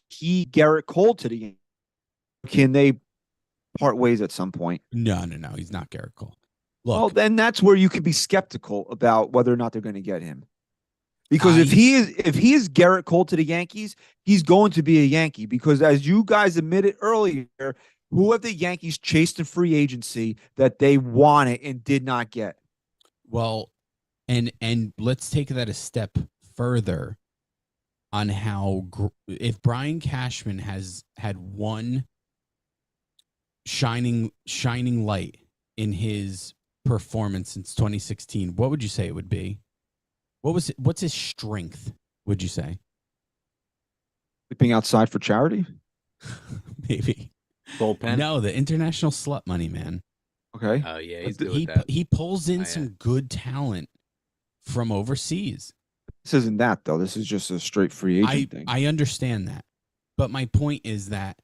he Gerrit Cole to the Yankees? Can they part ways at some point? No. He's not Gerrit Cole. Look, well, then that's where you could be skeptical about whether or not they're going to get him. Because if he is Gerrit Cole to the Yankees, he's going to be a Yankee. Because as you guys admitted earlier, who have the Yankees chased in free agency that they wanted and did not get? Well, and let's take that a step further on how if Brian Cashman has had one shining light in his performance since 2016, what would you say it would be? What's his strength, would you say? Sleeping outside for charity? Maybe. Bullpen? No, the international slut money, man. Okay. Oh, yeah, he's good with that. He pulls in some good talent from overseas. This isn't that, though. This is just a straight free agent thing. I understand that. But my point is that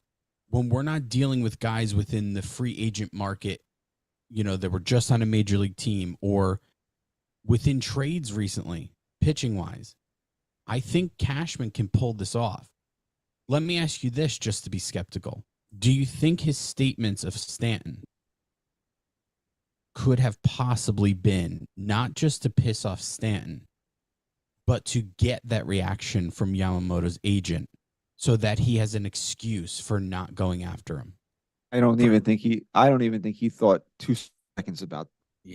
when we're not dealing with guys within the free agent market, that were just on a major league team or within trades recently, pitching wise, I think Cashman can pull this off. Let me ask you this just to be skeptical. Do you think his statements of Stanton could have possibly been not just to piss off Stanton, but to get that reaction from Yamamoto's agent so that he has an excuse for not going after him? I don't even think he thought 2 seconds about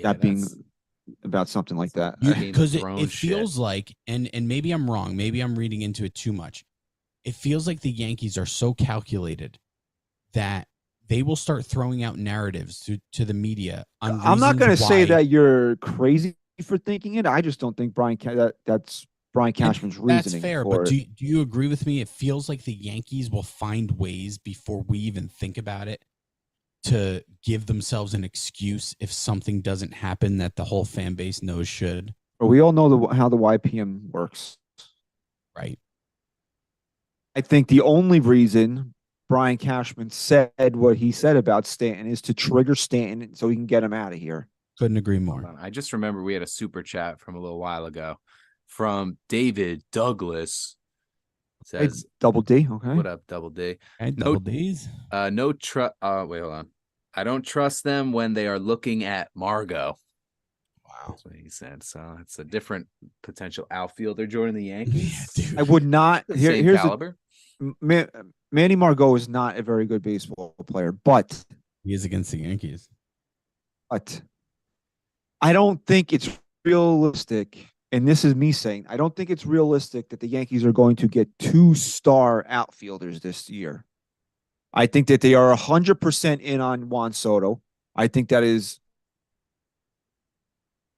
that being about something like that. Because it feels like, and maybe I'm wrong, maybe I'm reading into it too much. It feels like the Yankees are so calculated that they will start throwing out narratives to the media. I'm not going to say that you're crazy for thinking it. I just don't think that's Brian Cashman's reasoning. That's fair, but do you agree with me? It feels like the Yankees will find ways before we even think about it to give themselves an excuse if something doesn't happen that the whole fan base knows should. We all know how the YPM works. Right. I think the only reason Brian Cashman said what he said about Stanton is to trigger Stanton so he can get him out of here. Couldn't agree more. I just remember we had a super chat from a little while ago from David Douglas. Says Double D. Okay. What up, Double D? Hey, Double D's. Wait, hold on. I don't trust them when they are looking at Margot. Wow. That's what he said. So it's a different potential outfielder joining the Yankees. Yeah, dude. I would not. Here's caliber. Manny Margot is not a very good baseball player, but He is against the Yankees. I don't think it's realistic. And this is me saying, I don't think it's realistic that the Yankees are going to get 2-star outfielders this year. I think that they are 100% in on Juan Soto. I think that is,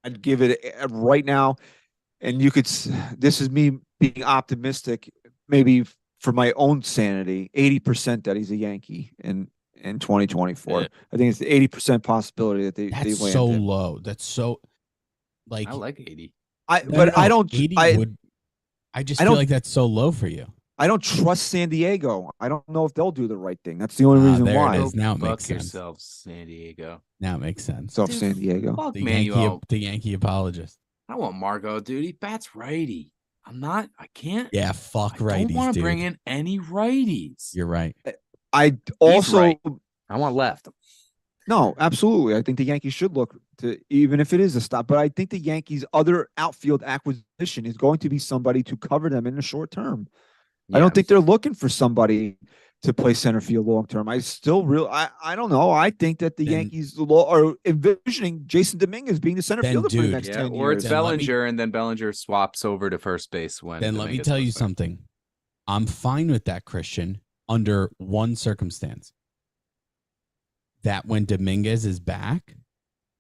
I'd give it right now. And this is me being optimistic, maybe for my own sanity, 80% that he's a Yankee in 2024. Yeah. I think it's the 80% possibility that they That's land so him. low. That's so I like 80. I just feel like that's so low for you. I don't trust San Diego. I don't know if they'll do the right thing. That's the only reason there why. it is. Now it Fuck makes sense. yourself, San Diego. Now it makes sense. So San Diego. Fuck The Manuel. Yankee apologist. I want Margot, dude. He bats righty. I can't. Yeah, fuck I righties, don't want to dude. bring in any righties. You're right. I also right. I want left. no, absolutely. I think the Yankees should look to, even if it is a stop, but I think the Yankees' other outfield acquisition is going to be somebody to cover them in the short term. I don't think they're looking for somebody to play center field long term. I don't know. I think that the Yankees are envisioning Jason Dominguez being the center fielder for the next 10 or years. it's Bellinger, and then Bellinger swaps over to first base when. Then let me tell you something. I'm fine with that, Christian, under one circumstance. That when Dominguez is back,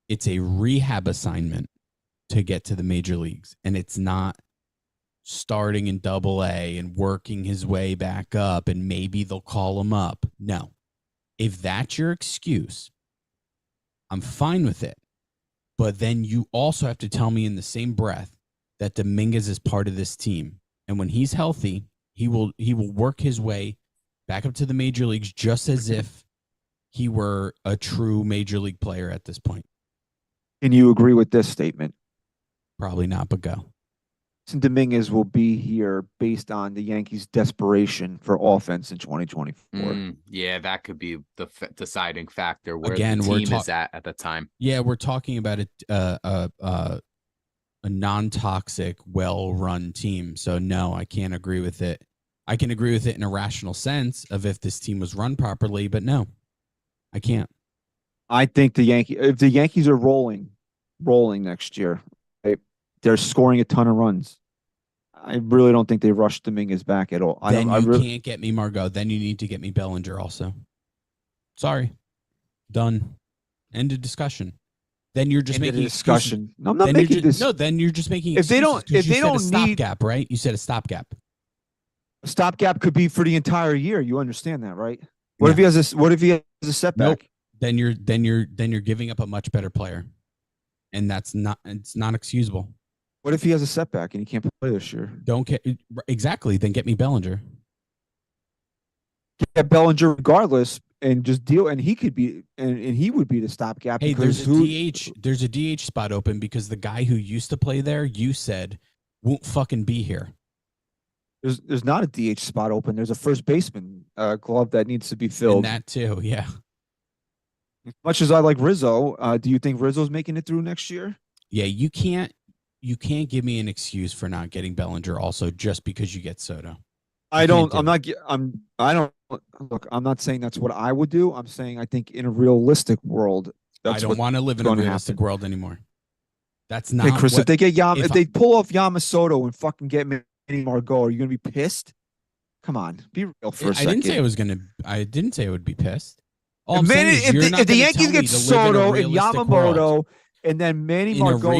it's a rehab assignment to get to the major leagues, and it's not starting in Double-A and working his way back up, and maybe they'll call him up. No. If that's your excuse, I'm fine with it. But then you also have to tell me in the same breath that Dominguez is part of this team. And when he's healthy, he will work his way back up to the major leagues just as if he were a true major league player at this point. Can you agree with this statement? Probably not, but go. Dominguez will be here based on the Yankees' desperation for offense in 2024. Yeah, that could be the deciding factor where Again, the team is at the time. Yeah, we're talking about a non-toxic, well-run team. So no, I can't agree with it. I can agree with it in a rational sense of if this team was run properly, but no, I can't. I think if the Yankees are rolling next year, they're scoring a ton of runs. I really don't think they rushed Dominguez back at all. Can't get me Margot. Then you need to get me Bellinger also. Sorry. Done. End of discussion. Then you're just making discussion. No, I'm not making this. No, then you're just making if they don't need stopgap, right? You said a stopgap. A stopgap could be for the entire year. You understand that, right? What if he has a setback? Nope. Then you're giving up a much better player. And it's not excusable. What if he has a setback and he can't play this year? Exactly. Then get me Bellinger. get Bellinger regardless and just deal. And he could be, and he would be the stopgap. Hey, because there's a DH spot open because the guy who used to play there, you said, won't fucking be here. There's not a DH spot open. There's a first baseman glove that needs to be filled. And that too, yeah. As much as I like Rizzo, do you think Rizzo's making it through next year? Yeah, you can't give me an excuse for not getting Bellinger also just because you get Soto. I don't. I'm not. I don't look. I'm not saying that's what I would do. I'm saying I think in a realistic world, I don't want to live in a realistic world anymore. That's not. Hey, Chris, if they get if they pull off Yamamoto and fucking get Manny Margot, are you gonna be pissed? Come on, be real for a second. I didn't say I was gonna. I didn't say I would be pissed. If the Yankees get Soto and Yamamoto, and then Manny Margot in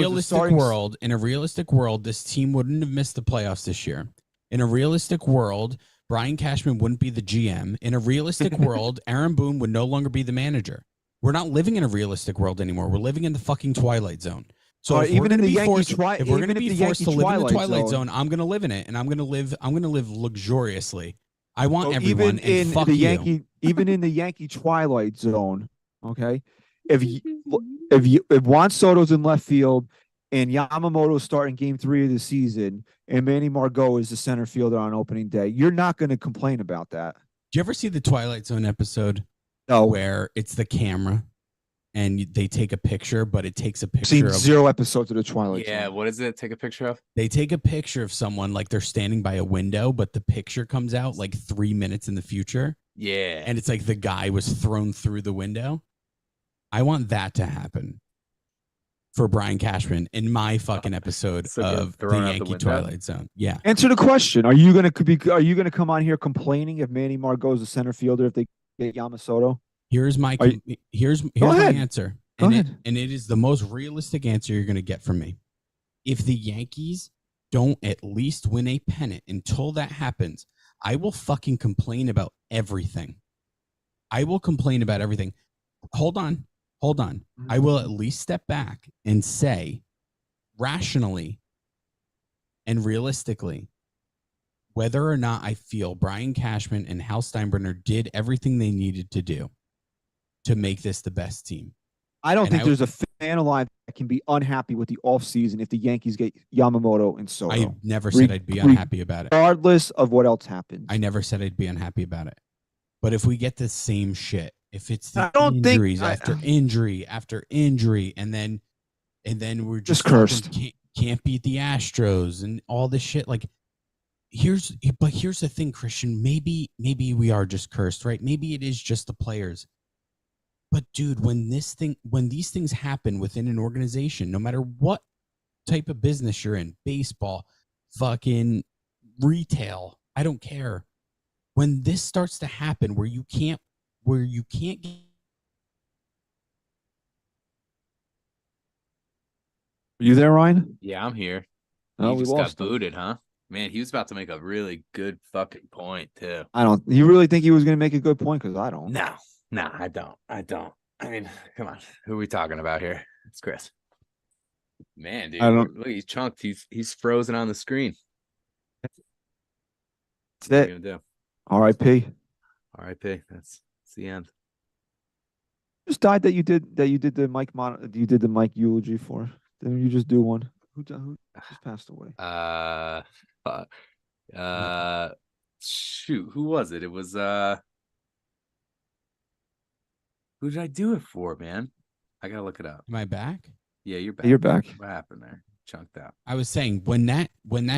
a realistic world, this team wouldn't have missed the playoffs this year. In a realistic world, Brian Cashman wouldn't be the GM. In a realistic world, Aaron Boone would no longer be the manager. We're not living in a realistic world anymore. We're living in the fucking Twilight Zone. So even in the Yankee if we're going to be forced to live in the Twilight Zone, I'm going to live in it, and I'm going to live luxuriously. I want everyone. And fuck you. Even in the Yankee Twilight Zone, okay. If Juan Soto's in left field and Yamamoto's starting Game 3 of the season, and Manny Margot is the center fielder on opening day, you're not going to complain about that. Do you ever see the Twilight Zone episode? No. Where it's the camera and they take a picture, but it takes a picture Seen of 0 episodes of the Twilight Zone. Yeah, what is it? Take a picture of? They take a picture of someone like they're standing by a window, but the picture comes out like 3 minutes in the future. Yeah. And it's like the guy was thrown through the window. I want that to happen for Brian Cashman in my fucking episode of the Yankee Twilight Zone. Yeah. Answer the question. Are you gonna come on here complaining if Manny Margot is the center fielder if they get Yamamoto? Here's my answer. And it is the most realistic answer you're gonna get from me. If the Yankees don't at least win a pennant until that happens, I will fucking complain about everything. I will complain about everything. Hold on. I will at least step back and say, rationally and realistically, whether or not I feel Brian Cashman and Hal Steinbrenner did everything they needed to do to make this the best team. I don't think there's a fan alive that can be unhappy with the offseason if the Yankees get Yamamoto and Soto. I never said I'd be unhappy about it. Regardless of what else happens. I never said I'd be unhappy about it. But if we get the same shit, if it's the injuries after injury, and then we're just cursed, can't beat the Astros and all this shit. Like, here's the thing, Christian. Maybe we are just cursed, right? Maybe it is just the players. But dude, when these things happen within an organization, no matter what type of business you're in, baseball, fucking retail, I don't care. When this starts to happen where you can't get. Are you there, Ryan? Yeah, I'm here. Oh, we just got booted, huh? Man, he was about to make a really good fucking point too. You really think he was going to make a good point? Because I don't. No, I don't. I mean, come on. Who are we talking about here? It's Chris. Man, dude. Look, he's chunked. He's frozen on the screen. That's it. R.I.P. R.I.P. That's the end. Just died that you did the Mike eulogy for. Didn't you just do one? Who just passed away? Shoot, who was it? It was who did I do it for, man? I gotta look it up. Am I back? Yeah, you're back. You're back. What happened there? Chunked out. I was saying when that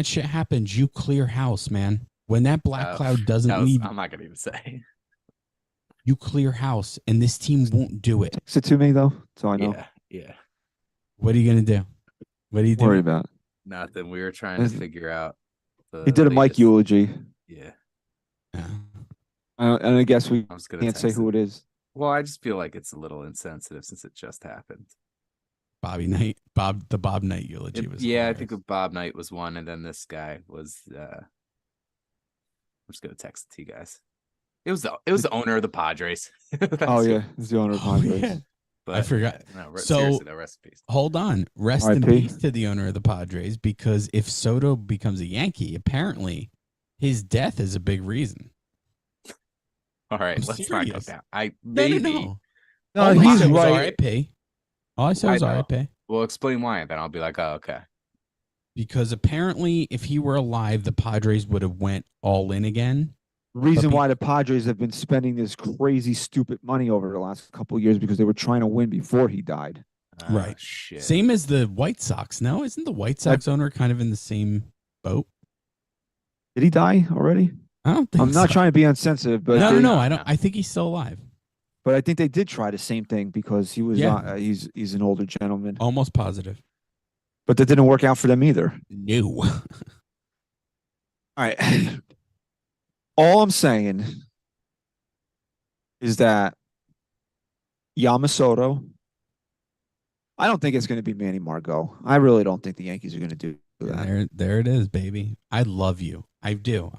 shit happens, you clear house, man. When that black cloud doesn't leave, I'm not gonna even say. You clear house, and this team won't do it. Text it to me though, so I know. Yeah. What are you gonna do? What are you doing? Worry about? Nothing. We were trying to figure out. He did a Mike eulogy. Yeah. And I guess we can't say who it is. Well, I just feel like it's a little insensitive since it just happened. The Bob Knight eulogy was. Yeah, hilarious. I think Bob Knight was one, and then this guy was. I'm just gonna text it to you guys. It was the owner of the Padres. Oh yeah, it's the owner of the Padres. Yeah. But, I forgot. No, So seriously, no, rest in peace. Hold on, rest in peace to the owner of the Padres, because if Soto becomes a Yankee, apparently his death is a big reason. All right, I'm let's not go serious. down. No, Maybe. no. No, All I he's said was right. RIP. All I said was I know. RIP. Well, explain why, and then I'll be like, oh, okay. Because apparently, if he were alive, the Padres would have went all in again. Reason be- why the Padres have been spending this crazy, stupid money over the last couple of years because they were trying to win before he died. Right. Shit. Same as the White Sox. No, isn't the White Sox owner kind of in the same boat? Did he die already? I don't think I'm not so. trying to be insensitive, but No. I don't. I think he's still alive. But I think they did try the same thing because he was Yeah. he's an older gentleman. Almost positive. But that didn't work out for them either. No. All right. All I'm saying is that Yamamoto, I don't think it's going to be Manny Margot. I really don't think the Yankees are going to do that. There it is, baby. I love you. I do.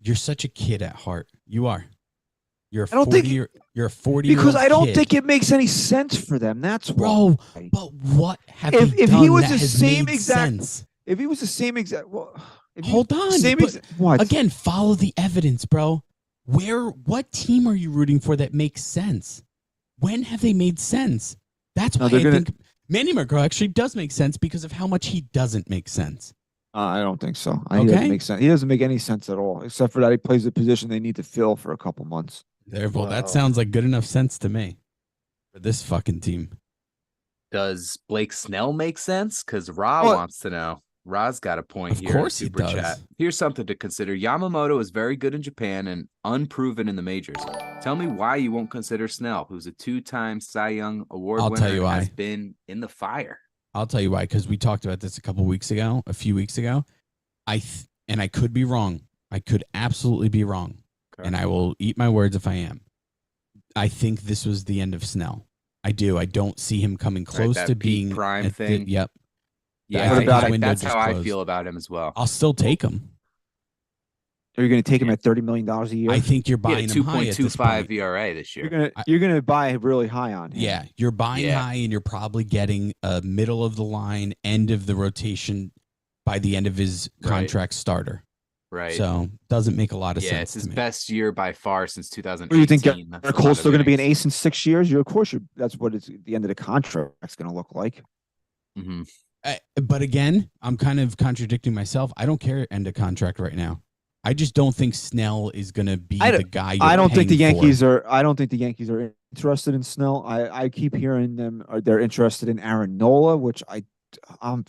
You're such a kid at heart. You are. You're a 40 Because I don't think it makes any sense for them. That's bro. Why. But what have if you done he was that the has same made exact sense? if he was the same exact Hold on. What? Again, follow the evidence, bro. What team are you rooting for that makes sense? When have they made sense? That's why I think Manny Margot actually does make sense because of how much he doesn't make sense. I don't think so. He doesn't make sense. He doesn't make any sense at all, except for that he plays the position they need to fill for a couple months. Well, that sounds like good enough sense to me for this fucking team. Does Blake Snell make sense? Because Ra wants to know. Ra's got a point here. Of course he does. Chat. Here's something to consider. Yamamoto is very good in Japan and unproven in the majors. Tell me why you won't consider Snell, who's a 2-time Cy Young Award winner and has been in the fire. I'll tell you why, because we talked about this a few weeks ago. And I could be wrong. I could absolutely be wrong. Okay. And I will eat my words if I am. I think this was the end of Snell. I do. I don't see him coming close to being prime thing. Yep. Yeah, that's how I feel about him as well. I'll still take him. Are you going to take him at $30 million a year? I think you're buying him high at this point. 2.25 ERA this year. You're gonna buy really high on him. Yeah, you're buying high, and you're probably getting a middle of the line, end of the rotation by the end of his contract starter. Right. So doesn't make a lot of sense. Yeah, it's his best year by far since 2018. What do you think? Gerrit Cole's still going to be an ace in 6 years? Of course, that's what the end of the contract's going to look like. Mm-hmm. But again, I'm kind of contradicting myself. I don't care end of contract right now. I just don't think Snell is going to be the guy. I don't think the Yankees are. I don't think the Yankees are interested in Snell. I keep hearing them. They're interested in Aaron Nola, which I'm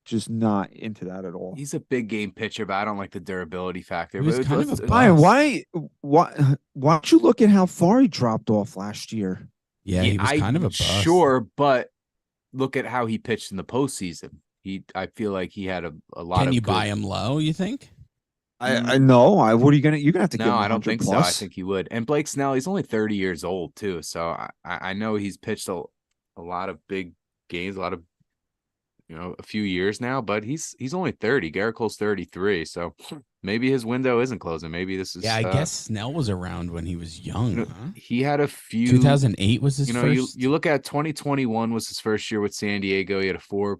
just not into that at all. He's a big game pitcher, but I don't like the durability factor. Brian, why don't you look at how far he dropped off last year? Yeah, he was kind of a bust. Sure, but look at how he pitched in the postseason. I feel like he had a lot. Can you buy him low? You think? I know. What are you gonna? You're gonna have to give him. No, I don't think plus. so. I think he would. And Blake Snell, he's only 30 years old too. So I know he's pitched a lot of big games, a few years now. But he's only 30. Gerrit Cole's 33. So maybe his window isn't closing. Maybe this is. Yeah, I guess Snell was around when he was young. Huh? He had a few. 2008 was his first. You look at 2021 was his first year with San Diego. He had a 4.20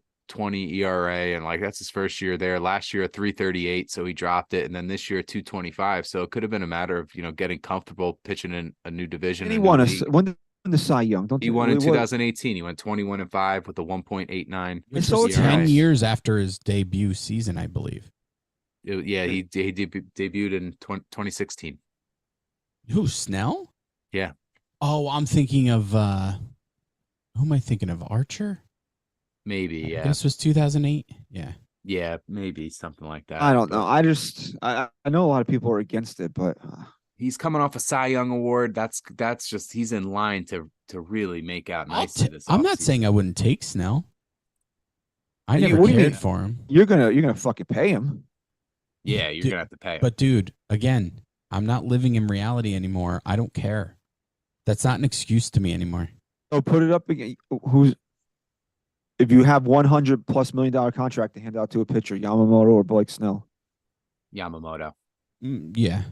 ERA, and that's his first year there. Last year a 3.38, so he dropped it, and then this year a 2.25. So it could have been a matter of getting comfortable pitching in a new division. And he won the Cy Young. He won in 2018. He went 21-5 with a 1.89. Which was 10 years after his debut season, I believe. He debuted in 2016. Who, Snell? Yeah. Oh, I'm thinking of who am I thinking of? Archer? Maybe, yeah. This was 2008. Yeah. Yeah, maybe something like that. I don't know. I know a lot of people are against it, but he's coming off a Cy Young award. That's just he's in line to really make out nicely this I'm not saying I wouldn't take Snell. I never cared for him. You're gonna fucking pay him. Yeah, you're gonna have to pay him. But dude, again, I'm not living in reality anymore. I don't care. That's not an excuse to me anymore. So put it up again. If you have $100+ million contract to hand out to a pitcher, Yamamoto or Blake Snell? Yamamoto. Yeah.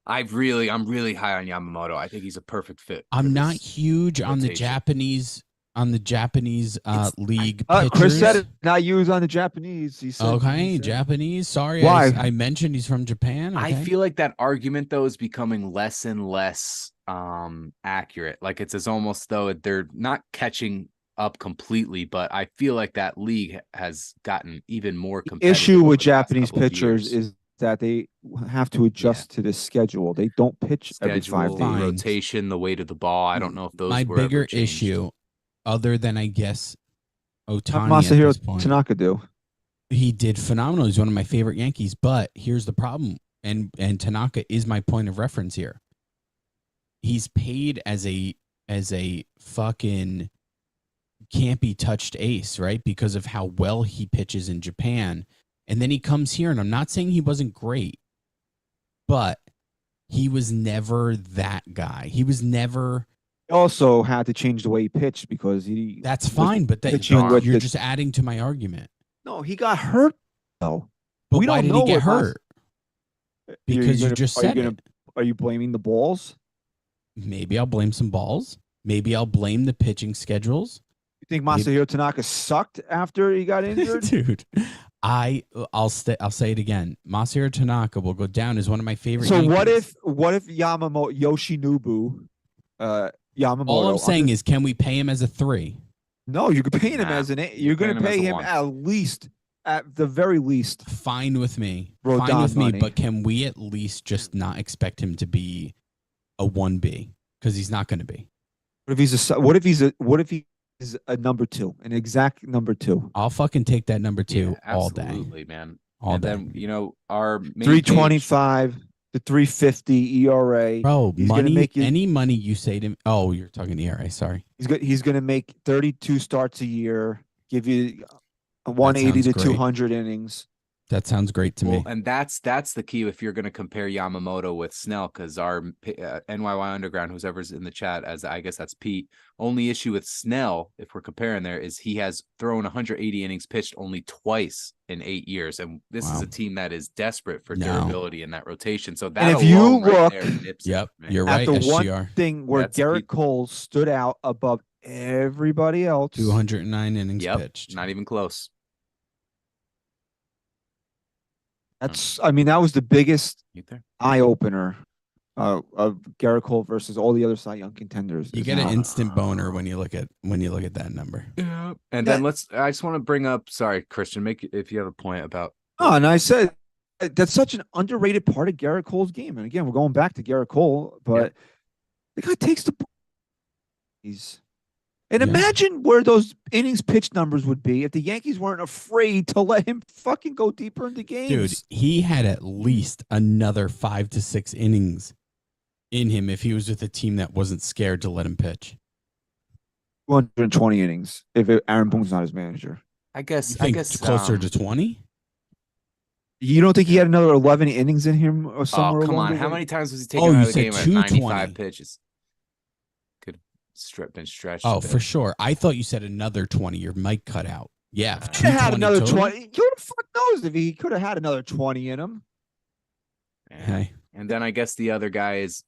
I'm really high on Yamamoto. I think he's a perfect fit. I'm not huge on the Japanese on the Japanese league Chris pitchers. said it. Not used on the Japanese. He said, Okay, Japanese. Sorry, Why? I mentioned he's from Japan. Okay. I feel like that argument though is becoming less and less accurate. Like it's as almost though they're not catching up completely, but I feel like that league has gotten even more competitive. issue over with the past Japanese couple of pitchers years. is that they have to adjust to the schedule. They don't pitch every 5 Schedule, days. rotation, the weight of the ball. I don't know if those My were bigger ever changed. issue, other than I guess How Otani at this Masahiro point, Tanaka do? he did phenomenal. He's one of my favorite Yankees. But here's the problem, and Tanaka is my point of reference here. He's paid as a fucking can't be touched ace, right? Because of how well he pitches in Japan. And then he comes here, and I'm not saying he wasn't great, but he was never that guy. He was never. He also had to change the way he pitched because he. That's was fine, but pitching with you're the- just adding to my argument. No, he got hurt though. But We why don't did know he get what hurt? Because you just said it. Are you blaming the balls? Maybe I'll blame some balls. Maybe I'll blame the pitching schedules. You think Masahiro Tanaka sucked after he got injured? Dude, I'll say it again. Masahiro Tanaka will go down as one of my favorite. So Yankees. what if Yoshinobu, Yamamoto? All I'm saying is, can we pay him as a 3? no, you're paying him Nah, as an 8. You're going to paying him pay as a him 1. at least, at the very least. Fine with me. Rodon Fine with me. money. But can we at least just not expect him to be a 1B? Because he's not going to be. What if he is a number 2, an exact number 2? I'll fucking take that number 2 Yeah, all day. absolutely, man. All and day. then our main 325 to 350 ERA. Bro, He's gonna money, make you- any money you say to me. Oh, you're talking ERA. Sorry. He's going to make 32 starts a year, give you 180 to sounds great. 200 innings. That sounds great to Well, me. and that's the key if you're going to compare Yamamoto with Snell, because our NYY Underground, whoever's in the chat, as I guess that's Pete. Only issue with Snell, if we're comparing there, is he has thrown 180 innings pitched only twice in 8 years, and this is Wow. a team that is desperate for No. durability in that rotation. So that And if you alone right look there nips it, Yep, man. you're At right. the one SGR. thing where That's the Gerrit key. Cole stood out above everybody else. 209 innings Yep, pitched. not even close. I mean, that was the biggest You there? eye opener of Gerrit Cole versus all the other Cy Young contenders. You is get an how- instant boner when you look at that number. Yeah. And then I just want to bring up, sorry, Christian, if you have a point about. Oh, and I said that's such an underrated part of Gerrit Cole's game. And again, we're going back to Gerrit Cole, but the guy takes the. And Yeah. imagine where those innings pitch numbers would be if the Yankees weren't afraid to let him fucking go deeper into games. Dude, he had at least another 5 to 6 innings in him if he was with a team that wasn't scared to let him pitch. 220 innings if Aaron Boone's not his manager. I guess You think closer to 20? You don't think he had another 11 innings in him or Oh, somewhere? come along on. the How way? many times was he taken Oh, out you of the said game at 220. 95 pitches? Could have been stretched. Oh, a bit. for sure. I thought you said another 20. Your mic cut out. Yeah, He Could have had 220 another total? 20. Who the fuck knows if he could have had another 20 in him? Yeah. Hey, And then I guess the other guy is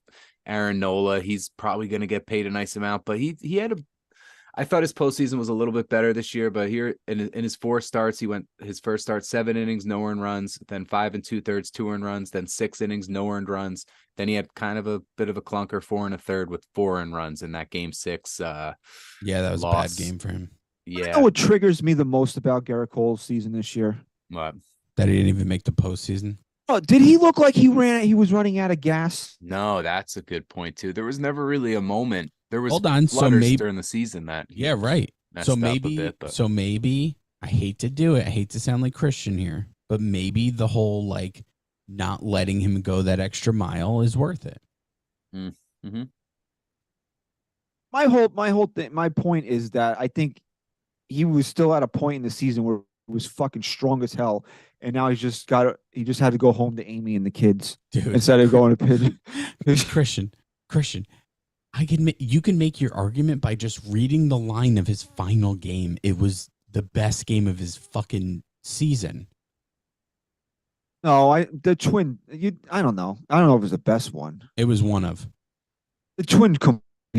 Aaron Nola. He's probably going to get paid a nice amount, but he had I thought his postseason was a little bit better this year, but here in his 4 starts, he went his first start 7 innings, no earned runs, then 5 2/3, 2 earned runs, then 6 innings, no earned runs. Then he had kind of a bit of a clunker 4 1/3 with 4 earned runs in that game 6. yeah, that was Loss. a bad game for him. You know Yeah. what triggers me the most about Gerrit Cole's season this year? What? That he didn't even make the postseason. Oh, did he look like he was running out of gas? No, that's a good point too. There was never really a moment. There was Hold on, so flutters maybe during the season that he yeah, right. messed So up a maybe, bit, but so maybe I hate to do it. I hate to sound like Christian here, but maybe the whole like not letting him go that extra mile is worth it. My point is that I think he was still at a point in the season where he was fucking strong as hell, and now he just had to go home to Amy and the kids Dude, instead of going to pitch. Christian, you can make your argument by just reading the line of his final game. It was the best game of his fucking season. No, I don't know. I don't know if it was the best one. It was one of. The Twin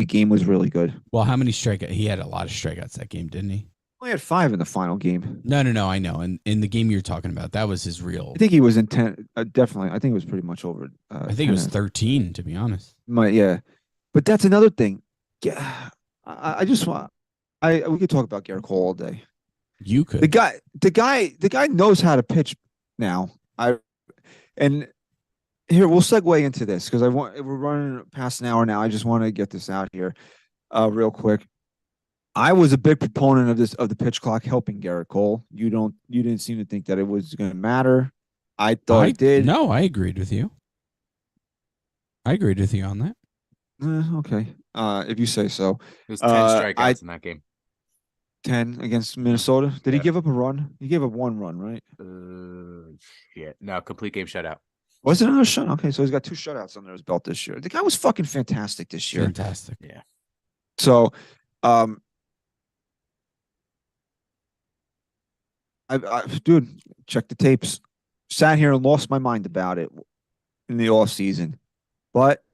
game was really good. Well, how many strikeouts? He had a lot of strikeouts that game, didn't he? Only had 5 in the final game. No, I know. And in the game you're talking about, that was his real. I think he was in 10. Definitely, I think it was pretty much over. I think it was 13, to be honest. Yeah, but that's another thing. Yeah, I just want. We could talk about Gerrit Cole all day. You could. The guy knows how to pitch now. And here we'll segue into this because we're running past an hour now. I just want to get this out here, real quick. I was a big proponent of the pitch clock helping Gerrit Cole. You didn't seem to think that it was going to matter. I thought it did. No, I agreed with you. I agreed with you on that. Okay. If you say so. It was 10 strikeouts in that game. 10 against Minnesota. Did he give up a run? He gave up 1 run, right? Shit. No, complete game shutout. Was it another shut? Okay, so he's got 2 shutouts under his belt this year. The guy was fucking fantastic this year. Fantastic. Yeah. So, dude, check the tapes. Sat here and lost my mind about it in the off season, but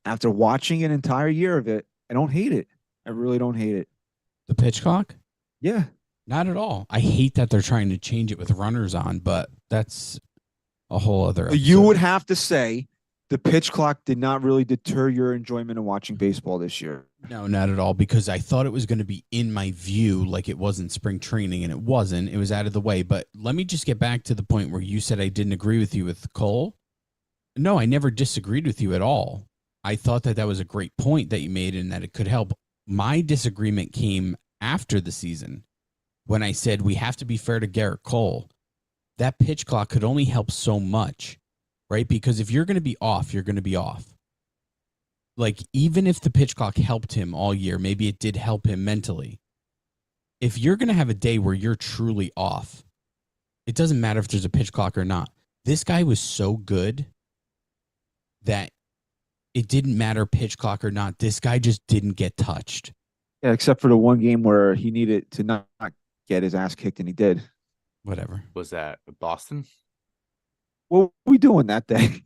after watching an entire year of it, I don't hate it. I really don't hate it. The pitch clock? Yeah, not at all. I hate that they're trying to change it with runners on, but that's a whole other episode. You would have to say the pitch clock did not really deter your enjoyment of watching baseball this year. No, not at all, because I thought it was going to be in my view like it wasn't spring training, and it wasn't. It was out of the way. But let me just get back to the point where you said I didn't agree with you with Cole. No, I never disagreed with you at all. I thought that was a great point that you made and that it could help. My disagreement came after the season when I said we have to be fair to Gerrit Cole. That pitch clock could only help so much, right? Because if you're going to be off, you're going to be off. Like, even if the pitch clock helped him all year, maybe it did help him mentally. If you're going to have a day where you're truly off, it doesn't matter if there's a pitch clock or not. This guy was so good that it didn't matter pitch clock or not. This guy just didn't get touched. Yeah, except for the one game where he needed to not get his ass kicked, and he did. Whatever. Was that Boston? What were we doing that day?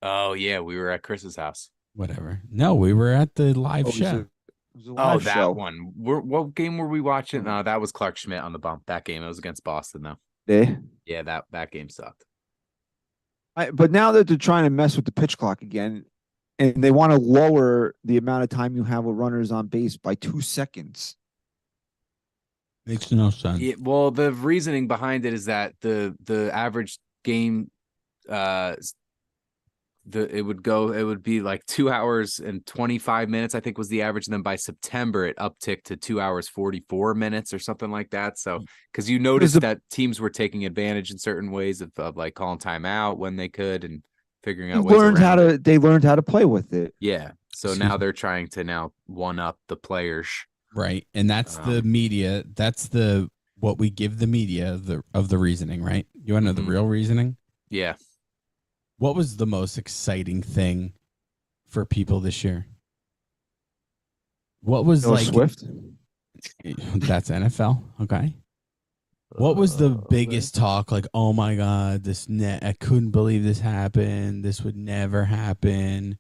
Oh, yeah. We were at Chris's house. Whatever. No, we were at the live show. It was a live that show. one. What game were we watching? No, that was Clark Schmidt on the bump. That game. It was against Boston, though. Yeah. Yeah, that game sucked. But now that they're trying to mess with the pitch clock again, and they want to lower the amount of time you have with runners on base by 2 seconds. Makes no sense. Yeah, well, the reasoning behind it is that the average game, it would be like 2 hours and 25 minutes, I think was the average. And then by September, it upticked to 2 hours, 44 minutes or something like that. So, because you noticed that teams were taking advantage in certain ways of like calling timeout when they could and figuring out ways around it. They learned how to play with it. Yeah. So now they're trying to one up the players. Right. And that's the media. That's what we give the media of the reasoning, right? You want to know the real reasoning? Yeah. What was the most exciting thing for people this year? What was Taylor Swift? That's NFL. Okay. What was the biggest talk? Like, oh my God, I couldn't believe this happened. This would never happen.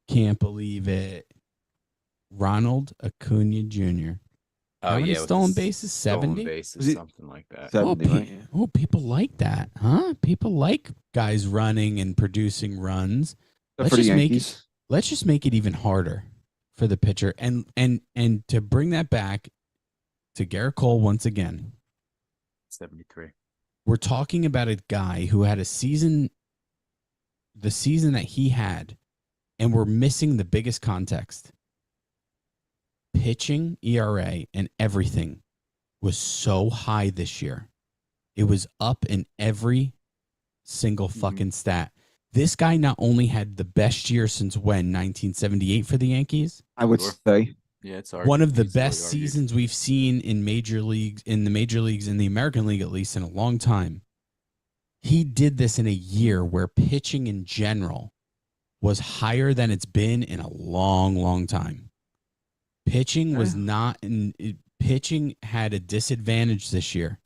Can't believe it. Ronald Acuna Jr. How many stolen bases? 70? Bases, something like that. 70, right? People like that, huh? People like guys running and producing runs. For the Yankees. Let's just make it even harder for the pitcher. And to bring that back to Gerrit Cole once again. 73. We're talking about a guy who had the season that he had, and we're missing the biggest context. Pitching, ERA, and everything was so high this year. It was up in every single fucking stat. This guy not only had the best year since when, 1978 for the Yankees? I would say. Yeah, it's hard. One of the best seasons we've seen in the major leagues, in the American League at least, in a long time. He did this in a year where pitching in general was higher than it's been in a long, long time. Pitching was not pitching had a disadvantage this year.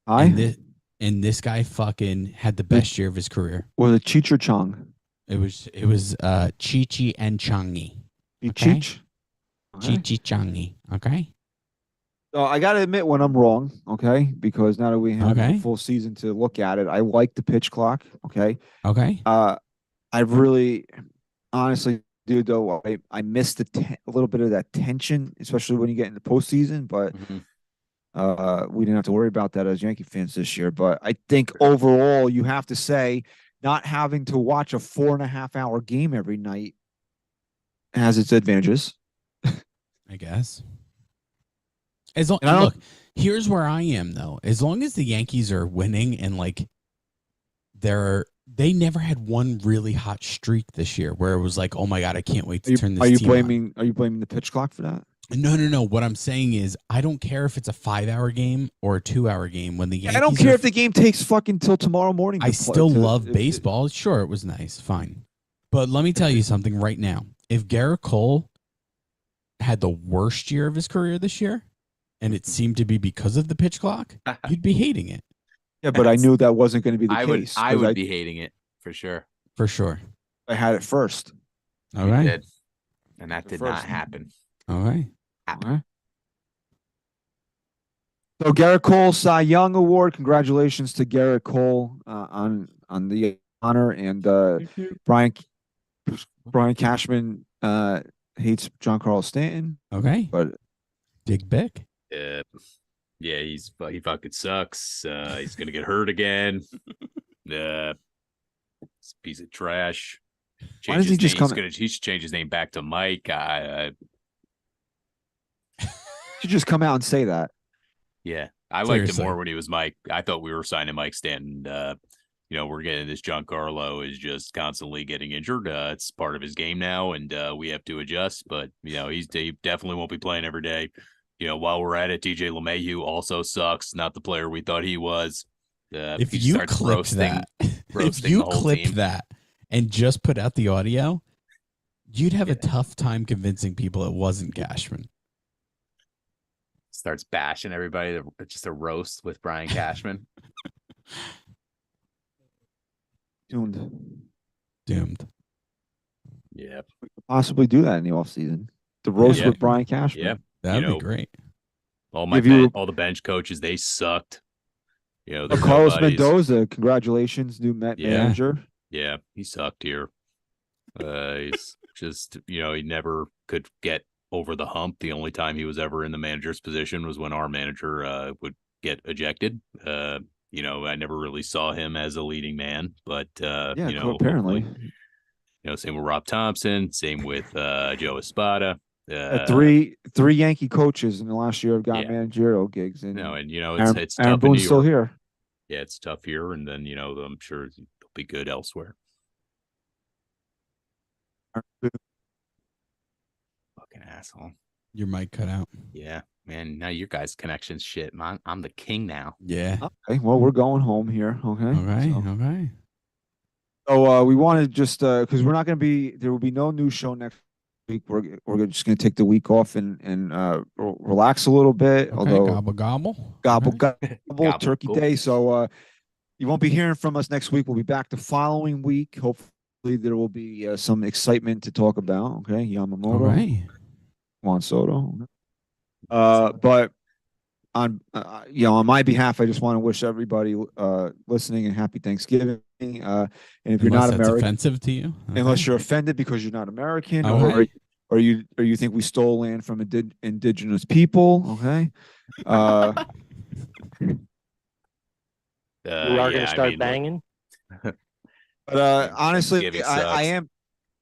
And this guy fucking had the best year of his career. Was it Cheech or Chong? It was Chichi and Changi. Cheech? Okay? Chichangi. Okay. So I got to admit when I'm wrong, okay? Because now that we have Okay. a full season to look at it, I like the pitch clock, okay? Okay. I really, honestly, dude, though, I missed a little bit of that tension, especially when you get into postseason. But Mhm. we didn't have to worry about that as Yankee fans this year. But I think overall, you have to say, not having to watch a 4.5 hour game every night has its advantages. I guess. As long, And I don't. look, here's where I am though. As long as the Yankees are winning and like they never had one really hot streak this year where it was like, oh my god, I can't wait to turn this team on. Are you blaming the pitch clock for that? No. What I'm saying is, I don't care if it's a 5-hour game or a 2-hour game. When the Yankees, I don't care if the game takes fucking till tomorrow morning. I still love baseball. Sure, it was nice, fine, but let me tell you something right now. If Gerrit Cole had the worst year of his career this year, and it seemed to be because of the pitch clock, you'd be hating it. Yeah, but I knew that wasn't going to be the case. I would be hating it for sure. For sure. I had it first. All You right. did. And that did not First. happen. All right. Okay. So Gerrit Cole Cy Young Award. Congratulations to Gerrit Cole on the honor, and Thank you. Brian Cashman hates John Carlos Stanton, Okay. but Dig Bick. Yeah, he fucking sucks. He's gonna get hurt again. He's a piece of trash. Why does he just come? He should change his name back to Mike. Should just come out and say that. Yeah, I liked him Seriously. more when he was Mike. I thought we were signing Mike Stanton. We're getting this Giancarlo is just constantly getting injured. It's part of his game now, and we have to adjust. But he definitely won't be playing every day. While we're at it, DJ LeMahieu also sucks. Not the player we thought he was. If he you starts clipped that, if roasting you the whole clipped team. that and just put out the audio, you'd have a tough time convincing people it wasn't Cashman. Starts bashing everybody. Just a roast with Brian Cashman. Doomed. Yeah. We could possibly do that in the offseason. The roast Yeah. with Brian Cashman. Yeah. That'd be great. All the bench coaches, they sucked. Carlos Mendoza, congratulations, new Met manager. Yeah, he sucked here. He's just, he never could get over the hump. The only time he was ever in the manager's position was when our manager would get ejected. I never really saw him as a leading man, but apparently. Same with Rob Thompson, same with Joe Espada. Three Yankee coaches in the last year have got managerial gigs, and it's Aaron tough. Boone's still here. Yeah, it's tough here, and then I'm sure they'll be good elsewhere. Fucking asshole. Your mic cut out. Yeah, man. Now your guys' connection's shit. I'm the king now. Yeah. Okay, well, we're going home here. Okay. Okay. So we want to just because we're not going to be, there will be no new show next week. We're just going to take the week off and relax a little bit. Okay, Although gobble. Turkey Day. So you won't be hearing from us next week. We'll be back the following week. Hopefully there will be some excitement to talk about. Okay, Yamamoto, All right. Juan Soto. But on on my behalf, I just want to wish everybody listening a happy Thanksgiving. And if you're not American, offensive to you, unless you're offended because you're not American, Okay. or you think we stole land from indigenous people, okay? We are going to start banging. But honestly, Thanksgiving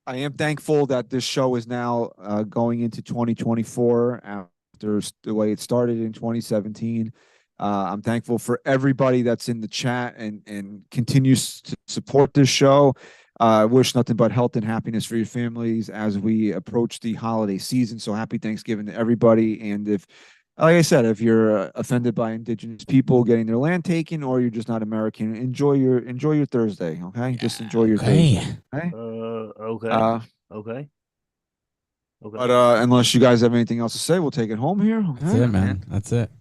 I am thankful that this show is now going into 2024 after the way it started in 2017. I'm thankful for everybody that's in the chat and continues to support this show. I wish nothing but health and happiness for your families as we approach the holiday season. So happy Thanksgiving to everybody. And if, like I said, if you're offended by indigenous people getting their land taken, or you're just not American, enjoy your Thursday. Okay, just enjoy your Thursday. Okay. Okay. But unless you guys have anything else to say, we'll take it home here. Okay? That's it, man. That's it.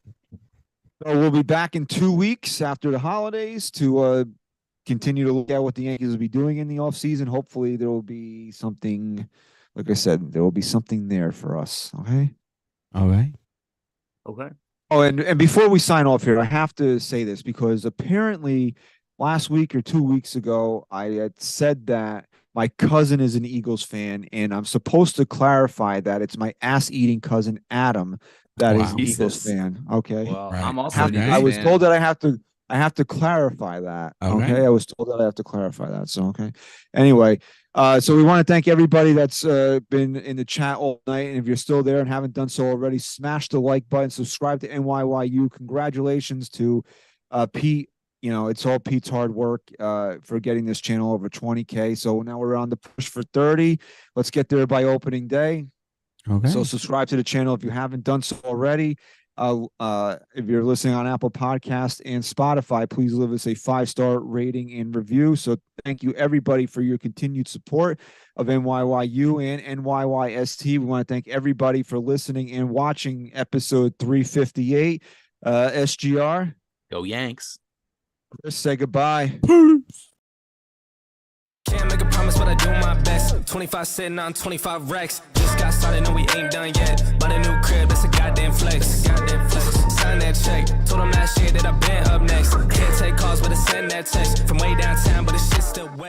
So we'll be back in 2 weeks after the holidays to continue to look at what the Yankees will be doing in the offseason. Hopefully there will be something like I said, there will be something there for us. Okay. Okay. Okay. Oh, and before we sign off here, I have to say this because apparently last week or 2 weeks ago, I had said that my cousin is an Eagles fan, and I'm supposed to clarify that it's my ass-eating cousin Adam that is Wow. an Eagles Jesus. fan. Okay. Well, Right. I'm also an Okay. Eagles I was fan. told that I have to clarify that. Okay. Okay. I was told that I have to clarify that. So okay. Anyway, so we want to thank everybody that's been in the chat all night. And if you're still there and haven't done so already, smash the like button, subscribe to NYYU. Congratulations to Pete. You know, it's all Pete's hard work for getting this channel over 20K. So now we're on the push for 30. Let's get there by opening day. Okay. So subscribe to the channel if you haven't done so already. If you're listening on Apple Podcasts and Spotify, please leave us a 5-star rating and review. So thank you everybody for your continued support of NYYU and NYYST. We want to thank everybody for listening and watching episode 358. SGR, Go Yanks. Chris, say goodbye. Can't make a promise, but I do my best. 25 sitting on 25 racks. Just got started, no, we ain't done yet. Bought a new crib, that's a goddamn flex. Sign that check. Told them last year that I been up next. Can't take calls, but I send that text. From way downtown, but the shit's still wet.